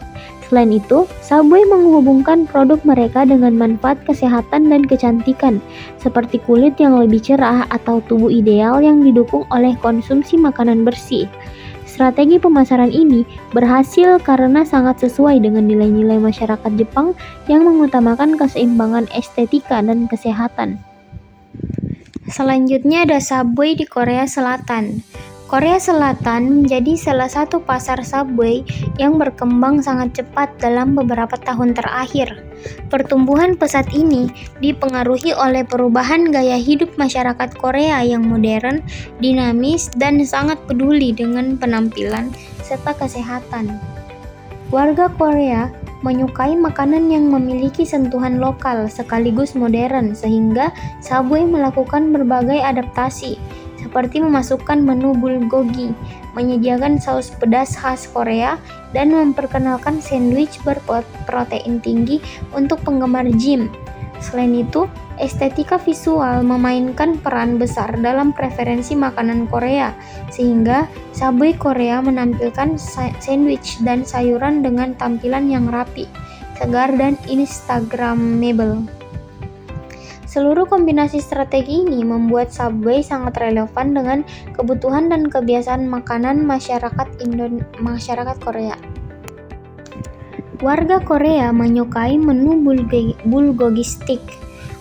Speaker 1: Selain itu, Subway menghubungkan produk mereka dengan manfaat kesehatan dan kecantikan, seperti kulit yang lebih cerah atau tubuh ideal yang didukung oleh konsumsi makanan bersih. Strategi pemasaran ini berhasil karena sangat sesuai dengan nilai-nilai masyarakat Jepang yang mengutamakan keseimbangan estetika dan kesehatan. Selanjutnya ada Subway di Korea Selatan. Korea Selatan menjadi salah satu pasar Subway yang berkembang sangat cepat dalam beberapa tahun terakhir. Pertumbuhan pesat ini dipengaruhi oleh perubahan gaya hidup masyarakat Korea yang modern, dinamis, dan sangat peduli dengan penampilan serta kesehatan. Warga Korea menyukai makanan yang memiliki sentuhan lokal sekaligus modern, sehingga Subway melakukan berbagai adaptasi, seperti memasukkan menu bulgogi, menyediakan saus pedas khas Korea, dan memperkenalkan sandwich berprotein tinggi untuk penggemar gym. Selain itu, estetika visual memainkan peran besar dalam preferensi makanan Korea, sehingga Subway Korea menampilkan sandwich dan sayuran dengan tampilan yang rapi, segar, dan instagramable. Seluruh kombinasi strategi ini membuat Subway sangat relevan dengan kebutuhan dan kebiasaan makanan masyarakat Korea. Warga Korea menyukai menu bulgogi steak.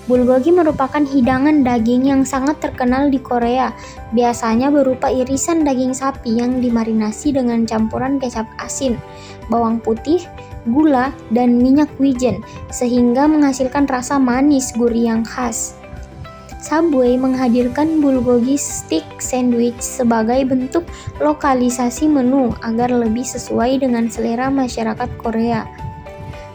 Speaker 1: Bulgogi merupakan hidangan daging yang sangat terkenal di Korea. Biasanya berupa irisan daging sapi yang dimarinasi dengan campuran kecap asin, bawang putih, gula, dan minyak wijen, sehingga menghasilkan rasa manis gurih yang khas. Subway menghadirkan bulgogi stick sandwich sebagai bentuk lokalisasi menu agar lebih sesuai dengan selera masyarakat Korea.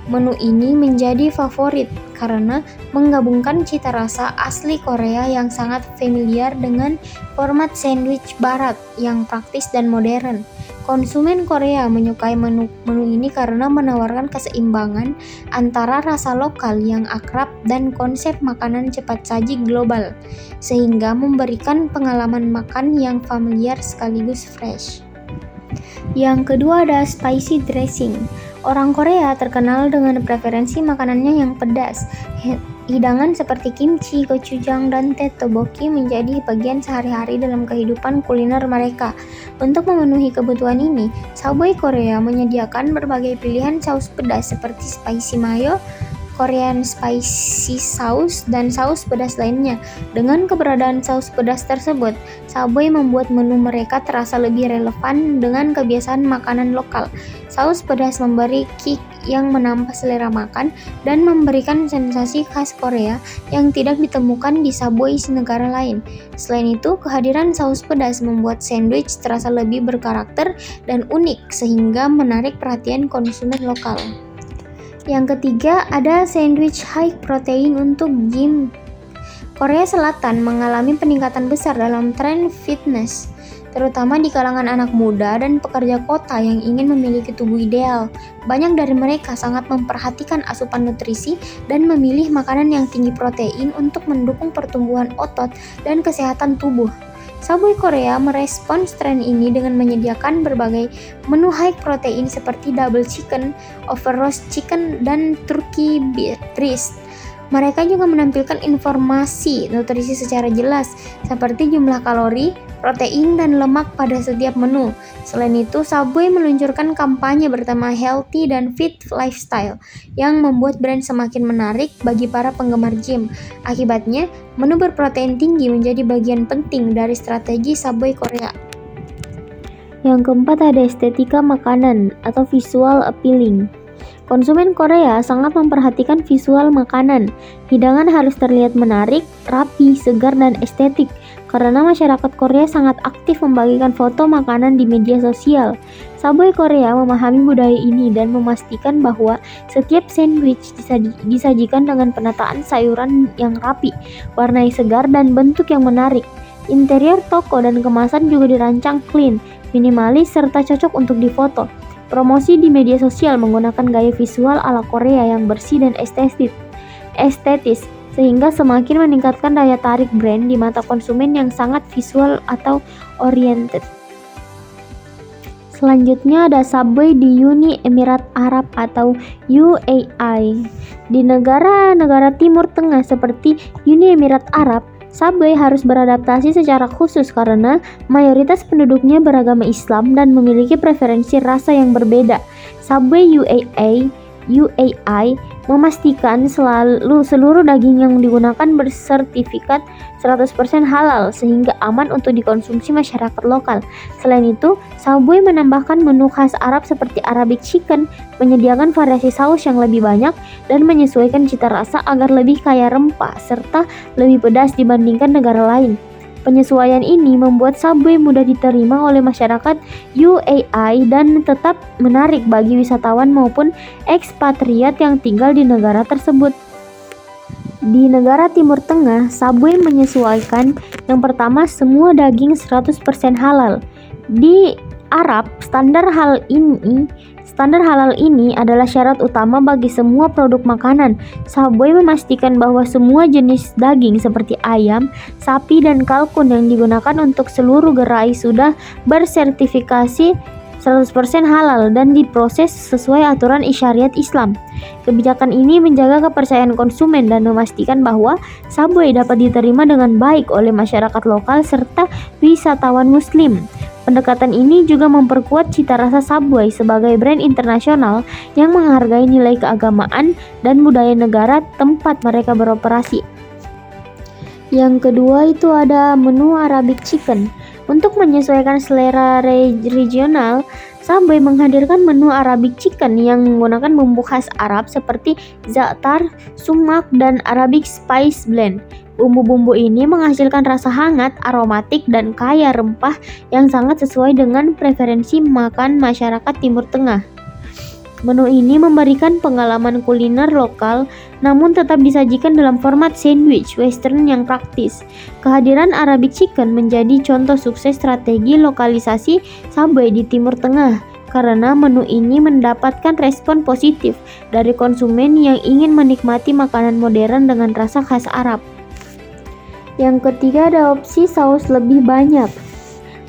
Speaker 1: Menu ini menjadi favorit karena menggabungkan cita rasa asli Korea yang sangat familiar dengan format sandwich barat yang praktis dan modern. Konsumen Korea menyukai menu ini karena menawarkan keseimbangan antara rasa lokal yang akrab dan konsep makanan cepat saji global, sehingga memberikan pengalaman makan yang familiar sekaligus fresh. Yang kedua ada spicy dressing. Orang Korea terkenal dengan preferensi makanannya yang pedas. Hidangan seperti kimchi, gochujang, dan tteokbokki menjadi bagian sehari-hari dalam kehidupan kuliner mereka. Untuk memenuhi kebutuhan ini, Subway Korea menyediakan berbagai pilihan saus pedas seperti spicy mayo, Korean spicy sauce, dan saus pedas lainnya. Dengan keberadaan saus pedas tersebut, Subway membuat menu mereka terasa lebih relevan dengan kebiasaan makanan lokal. Saus pedas memberi kick yang menambah selera makan dan memberikan sensasi khas Korea yang tidak ditemukan di Subway negara lain. Selain itu, kehadiran saus pedas membuat sandwich terasa lebih berkarakter dan unik sehingga menarik perhatian konsumen lokal. Yang ketiga ada sandwich high protein untuk gym. Korea Selatan mengalami peningkatan besar dalam tren fitness, terutama di kalangan anak muda dan pekerja kota yang ingin memiliki tubuh ideal. Banyak dari mereka sangat memperhatikan asupan nutrisi dan memilih makanan yang tinggi protein untuk mendukung pertumbuhan otot dan kesehatan tubuh. Subway Korea merespons tren ini dengan menyediakan berbagai menu high protein seperti double chicken, over roast chicken, dan turkey breast. Mereka juga menampilkan informasi nutrisi secara jelas, seperti jumlah kalori, protein, dan lemak pada setiap menu. Selain itu, Subway meluncurkan kampanye bertema Healthy dan Fit Lifestyle yang membuat brand semakin menarik bagi para penggemar gym. Akibatnya, menu berprotein tinggi menjadi bagian penting dari strategi Subway Korea. Yang keempat ada estetika makanan atau visual appealing. Konsumen Korea sangat memperhatikan visual makanan. Hidangan harus terlihat menarik, rapi, segar, dan estetik. Karena masyarakat Korea sangat aktif membagikan foto makanan di media sosial. Subway Korea memahami budaya ini dan memastikan bahwa setiap sandwich disajikan dengan penataan sayuran yang rapi, warna yang segar, dan bentuk yang menarik. Interior toko dan kemasan juga dirancang clean, minimalis, serta cocok untuk difoto. Promosi di media sosial menggunakan gaya visual ala Korea yang bersih dan estetis, sehingga semakin meningkatkan daya tarik brand di mata konsumen yang sangat visual atau oriented. Selanjutnya ada Subway di Uni Emirat Arab atau UAE. Di negara-negara Timur Tengah seperti Uni Emirat Arab, Subway harus beradaptasi secara khusus karena mayoritas penduduknya beragama Islam dan memiliki preferensi rasa yang berbeda. Subway UAE memastikan seluruh daging yang digunakan bersertifikat 100% halal sehingga aman untuk dikonsumsi masyarakat lokal. Selain itu, Subway menambahkan menu khas Arab seperti Arabic chicken, menyediakan variasi saus yang lebih banyak dan menyesuaikan cita rasa agar lebih kaya rempah serta lebih pedas dibandingkan negara lain. Penyesuaian ini membuat Subway mudah diterima oleh masyarakat UAE dan tetap menarik bagi wisatawan maupun ekspatriat yang tinggal di negara tersebut. Di negara Timur Tengah, Subway menyesuaikan yang pertama semua daging 100% halal. Di Arab, standar halal ini adalah syarat utama bagi semua produk makanan. Subway memastikan bahwa semua jenis daging seperti ayam, sapi, dan kalkun yang digunakan untuk seluruh gerai sudah bersertifikasi
Speaker 2: 100% halal dan diproses sesuai aturan syariat Islam. Kebijakan ini menjaga kepercayaan konsumen dan memastikan bahwa Subway dapat diterima dengan baik oleh masyarakat lokal serta wisatawan muslim. Pendekatan ini juga memperkuat cita rasa Subway sebagai brand internasional yang menghargai nilai keagamaan dan budaya negara tempat mereka beroperasi. Yang kedua itu ada menu Arabic Chicken. Untuk menyesuaikan selera regional, Subway menghadirkan menu Arabic Chicken yang menggunakan bumbu khas Arab seperti za'atar, sumak, dan Arabic Spice Blend. Bumbu-bumbu ini menghasilkan rasa hangat, aromatik, dan kaya rempah yang sangat sesuai dengan preferensi makan masyarakat Timur Tengah. Menu ini memberikan pengalaman kuliner lokal namun tetap disajikan dalam format sandwich western yang praktis. Kehadiran Arabic Chicken menjadi contoh sukses strategi lokalisasi Subway di Timur Tengah karena menu ini mendapatkan respon positif dari konsumen yang ingin menikmati makanan modern dengan rasa khas Arab. Yang ketiga ada opsi saus lebih banyak.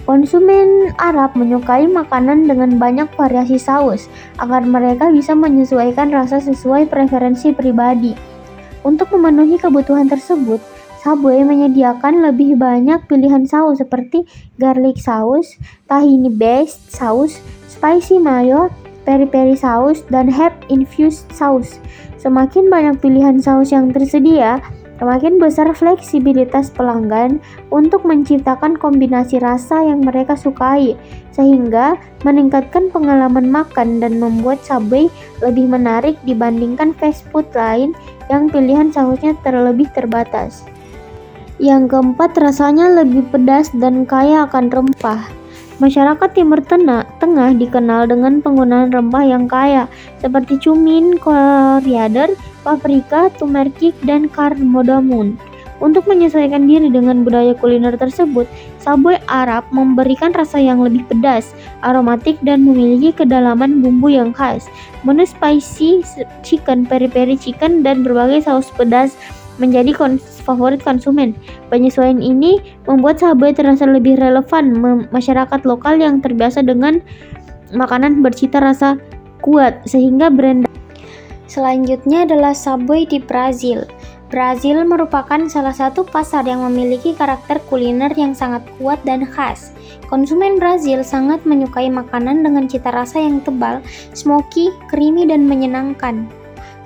Speaker 2: Konsumen Arab menyukai makanan dengan banyak variasi saus agar mereka bisa menyesuaikan rasa sesuai preferensi pribadi. Untuk memenuhi kebutuhan tersebut, Subway menyediakan lebih banyak pilihan saus seperti garlic sauce, tahini based sauce, spicy mayo, peri-peri sauce, dan herb infused sauce. Semakin banyak pilihan saus yang tersedia, semakin besar fleksibilitas pelanggan untuk menciptakan kombinasi rasa yang mereka sukai, sehingga meningkatkan pengalaman makan dan membuat Subway lebih menarik dibandingkan fast food lain yang pilihan sausnya terlebih terbatas. Yang keempat, rasanya lebih pedas dan kaya akan rempah. Masyarakat Timur Tengah dikenal dengan penggunaan rempah yang kaya seperti cumin, koriander, paprika, turmeric, dan kardamom. Untuk menyesuaikan diri dengan budaya kuliner tersebut, Subway Arab memberikan rasa yang lebih pedas, aromatik, dan memiliki kedalaman bumbu yang khas. Menu spicy chicken, peri-peri chicken, dan berbagai saus pedas menjadi favorit konsumen. Penyesuaian ini membuat Subway terasa lebih relevan masyarakat lokal yang terbiasa dengan makanan bercita rasa kuat, sehingga brand.
Speaker 1: Selanjutnya adalah Subway di Brazil. Brazil merupakan salah satu pasar yang memiliki karakter kuliner yang sangat kuat dan khas. Konsumen Brazil sangat menyukai makanan dengan cita rasa yang tebal, smoky, creamy, dan menyenangkan.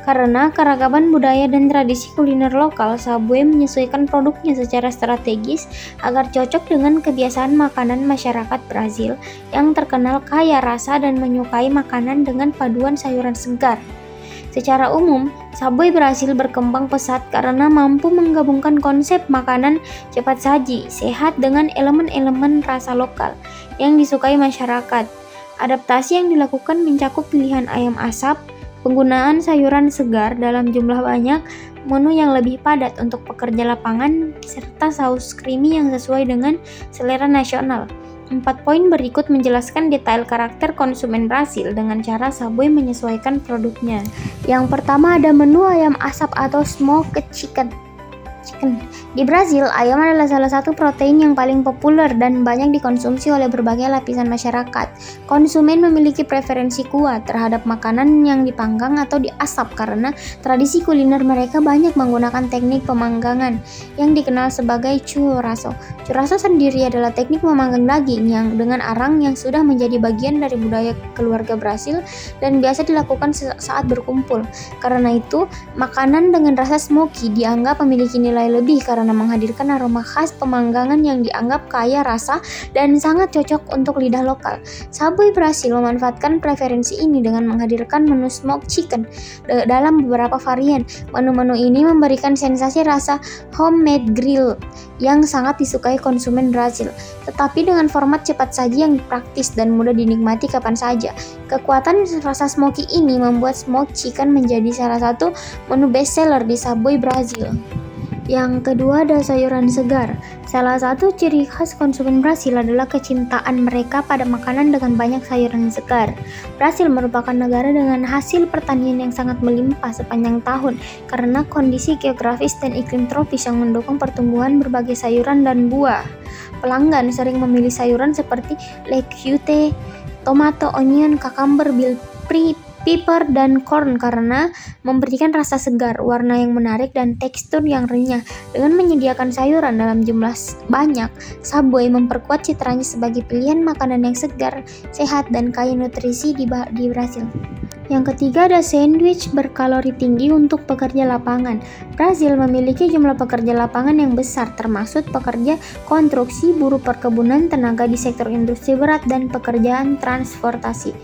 Speaker 1: Karena keragaman budaya dan tradisi kuliner lokal, Subway menyesuaikan produknya secara strategis agar cocok dengan kebiasaan makanan masyarakat Brazil yang terkenal kaya rasa dan menyukai makanan dengan paduan sayuran segar. Secara umum, Subway Brazil berkembang pesat karena mampu menggabungkan konsep makanan cepat saji, sehat dengan elemen-elemen rasa lokal yang disukai masyarakat. Adaptasi yang dilakukan mencakup pilihan ayam asap, penggunaan sayuran segar dalam jumlah banyak, menu yang lebih padat untuk pekerja lapangan, serta saus creamy yang sesuai dengan selera nasional. 4 poin berikut menjelaskan detail karakter konsumen Brazil dengan cara Subway menyesuaikan produknya. Yang pertama ada menu ayam asap atau smoked chicken. Di Brazil, ayam adalah salah satu protein yang paling populer dan banyak dikonsumsi oleh berbagai lapisan masyarakat. Konsumen memiliki preferensi kuat terhadap makanan yang dipanggang atau diasap karena tradisi kuliner mereka banyak menggunakan teknik pemanggangan yang dikenal sebagai churrasco. Churrasco sendiri adalah teknik memanggang daging yang dengan arang yang sudah menjadi bagian dari budaya keluarga Brazil dan biasa dilakukan saat berkumpul. Karena itu, makanan dengan rasa smoky dianggap memiliki nilai lebih karena menghadirkan aroma khas pemanggangan yang dianggap kaya rasa dan sangat cocok untuk lidah lokal. Subway Brazil memanfaatkan preferensi ini dengan menghadirkan menu smoked chicken dalam beberapa varian. Menu-menu ini memberikan sensasi rasa homemade grill yang sangat disukai konsumen Brazil, tetapi dengan format cepat saji yang praktis dan mudah dinikmati kapan saja. Kekuatan rasa smoky ini membuat smoked chicken menjadi salah satu menu best seller di Subway Brazil. Yang kedua ada sayuran segar. Salah satu ciri khas konsumen Brasil adalah kecintaan mereka pada makanan dengan banyak sayuran segar. Brasil merupakan negara dengan hasil pertanian yang sangat melimpah sepanjang tahun karena kondisi geografis dan iklim tropis yang mendukung pertumbuhan berbagai sayuran dan buah. Pelanggan sering memilih sayuran seperti legume, tomato, onion, cucumber, bell pepper, dan corn karena memberikan rasa segar, warna yang menarik, dan tekstur yang renyah. Dengan menyediakan sayuran dalam jumlah banyak, Subway memperkuat citranya sebagai pilihan makanan yang segar, sehat, dan kaya nutrisi di Brasil. Yang ketiga ada sandwich berkalori tinggi untuk pekerja lapangan. Brasil memiliki jumlah pekerja lapangan yang besar, termasuk pekerja konstruksi, buruh perkebunan, tenaga di sektor industri berat, dan pekerjaan transportasi.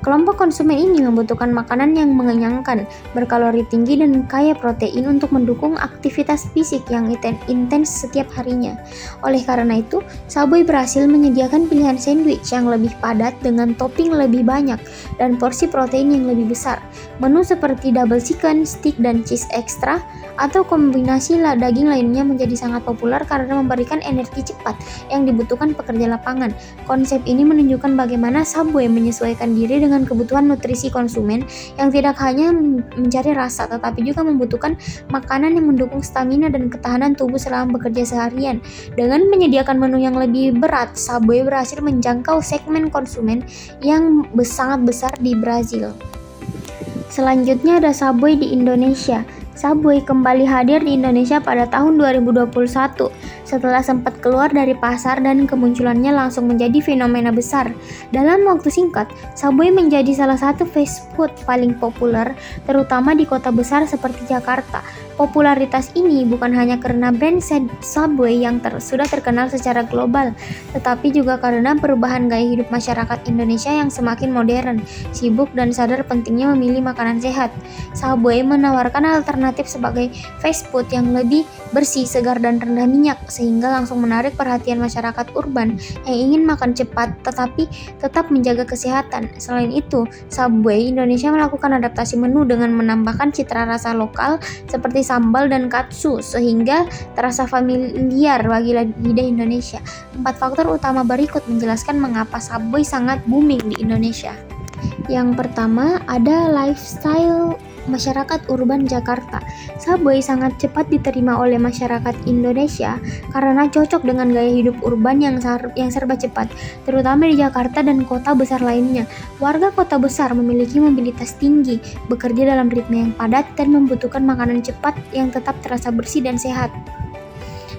Speaker 1: Kelompok konsumen ini membutuhkan makanan yang mengenyangkan, berkalori tinggi, dan kaya protein untuk mendukung aktivitas fisik yang intens setiap harinya. Oleh karena itu, Subway berhasil menyediakan pilihan sandwich yang lebih padat dengan topping lebih banyak dan porsi protein yang lebih besar. Menu seperti double chicken, stick, dan cheese extra atau kombinasi daging lainnya menjadi sangat populer karena memberikan energi cepat yang dibutuhkan pekerja lapangan. Konsep ini menunjukkan bagaimana Subway menyesuaikan diri dengan kebutuhan nutrisi konsumen yang tidak hanya mencari rasa tetapi juga membutuhkan makanan yang mendukung stamina dan ketahanan tubuh selama bekerja seharian. Dengan menyediakan menu yang lebih berat, Subway berhasil menjangkau segmen konsumen yang sangat besar di Brasil. Selanjutnya ada Subway di Indonesia. Subway kembali hadir di Indonesia pada tahun 2021 setelah sempat keluar dari pasar dan kemunculannya langsung menjadi fenomena besar. Dalam waktu singkat, Subway menjadi salah satu fast food paling populer, terutama di kota besar seperti Jakarta. Popularitas ini bukan hanya karena brand Subway yang sudah terkenal secara global, tetapi juga karena perubahan gaya hidup masyarakat Indonesia yang semakin modern, sibuk, dan sadar pentingnya memilih makanan sehat. Subway menawarkan alternatif sebagai fast food yang lebih bersih, segar, dan rendah minyak, sehingga langsung menarik perhatian masyarakat urban yang ingin makan cepat tetapi tetap menjaga kesehatan. Selain itu, Subway Indonesia melakukan adaptasi menu dengan menambahkan citra rasa lokal seperti sambal dan katsu sehingga terasa familiar bagi lidah Indonesia. 4 faktor utama berikut menjelaskan mengapa Subway sangat booming di Indonesia. Yang pertama ada lifestyle masyarakat urban Jakarta. Subway sangat cepat diterima oleh masyarakat Indonesia karena cocok dengan gaya hidup urban yang serba cepat, terutama di Jakarta dan kota besar lainnya. Warga kota besar memiliki mobilitas tinggi, bekerja dalam ritme yang padat, dan membutuhkan makanan cepat yang tetap terasa bersih dan sehat.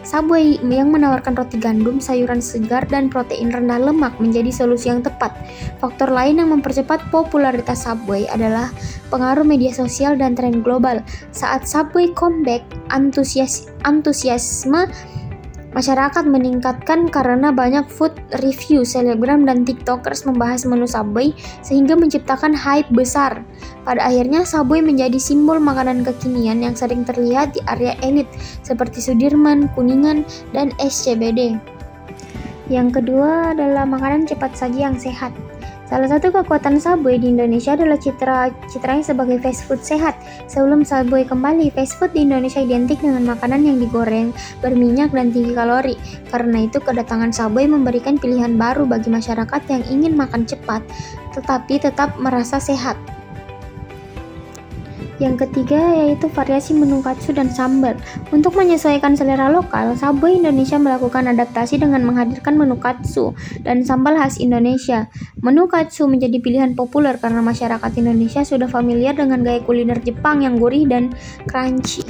Speaker 1: Subway yang menawarkan roti gandum, sayuran segar, dan protein rendah lemak menjadi solusi yang tepat. Faktor lain yang mempercepat popularitas Subway adalah pengaruh media sosial dan tren global. Saat Subway comeback, antusiasme masyarakat meningkatkan karena banyak food review, selebgram, dan tiktokers membahas menu Subway sehingga menciptakan hype besar. Pada akhirnya Subway menjadi simbol makanan kekinian yang sering terlihat di area elit seperti Sudirman, Kuningan, dan SCBD. Yang kedua adalah makanan cepat saji yang sehat. Salah satu kekuatan Subway di Indonesia adalah citranya sebagai fast food sehat. Sebelum Subway kembali, fast food di Indonesia identik dengan makanan yang digoreng, berminyak, dan tinggi kalori. Karena itu, kedatangan Subway memberikan pilihan baru bagi masyarakat yang ingin makan cepat, tetapi tetap merasa sehat. Yang ketiga yaitu variasi menu katsu dan sambal. Untuk menyesuaikan selera lokal, Subway Indonesia melakukan adaptasi dengan menghadirkan menu katsu dan sambal khas Indonesia. Menu katsu menjadi pilihan populer karena masyarakat Indonesia sudah familiar dengan gaya kuliner Jepang yang gurih dan crunchy.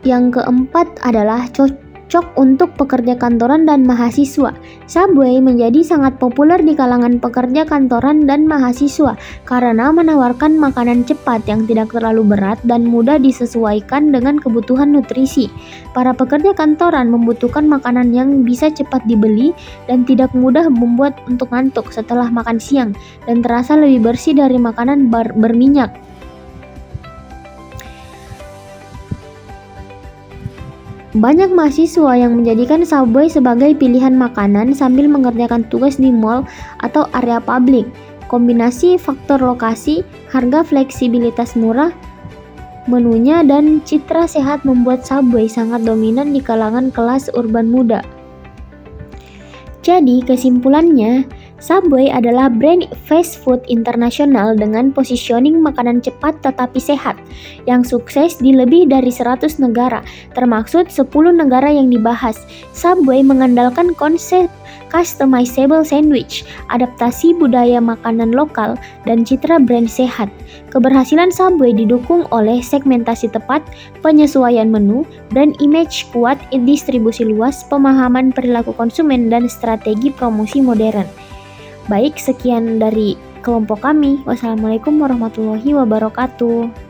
Speaker 1: Yang keempat adalah cocok untuk pekerja kantoran dan mahasiswa. Subway menjadi sangat populer di kalangan pekerja kantoran dan mahasiswa karena menawarkan makanan cepat yang tidak terlalu berat dan mudah disesuaikan dengan kebutuhan nutrisi. Para pekerja kantoran membutuhkan makanan yang bisa cepat dibeli dan tidak mudah membuat untuk ngantuk setelah makan siang dan terasa lebih bersih dari makanan berminyak. Banyak mahasiswa yang menjadikan Subway sebagai pilihan makanan sambil mengerjakan tugas di mall atau area publik. Kombinasi faktor lokasi, harga, fleksibilitas murah menunya, dan citra sehat membuat Subway sangat dominan di kalangan kelas urban muda. Jadi kesimpulannya,
Speaker 2: Subway adalah brand fast food internasional dengan positioning makanan cepat tetapi sehat yang sukses di lebih dari 100 negara, termasuk 10 negara yang dibahas. Subway mengandalkan konsep customizable sandwich, adaptasi budaya makanan lokal, dan citra brand sehat. Keberhasilan Subway didukung oleh segmentasi tepat, penyesuaian menu, brand image kuat, distribusi luas, pemahaman perilaku konsumen, dan strategi promosi modern. Baik, sekian dari kelompok kami. Wassalamualaikum warahmatullahi wabarakatuh.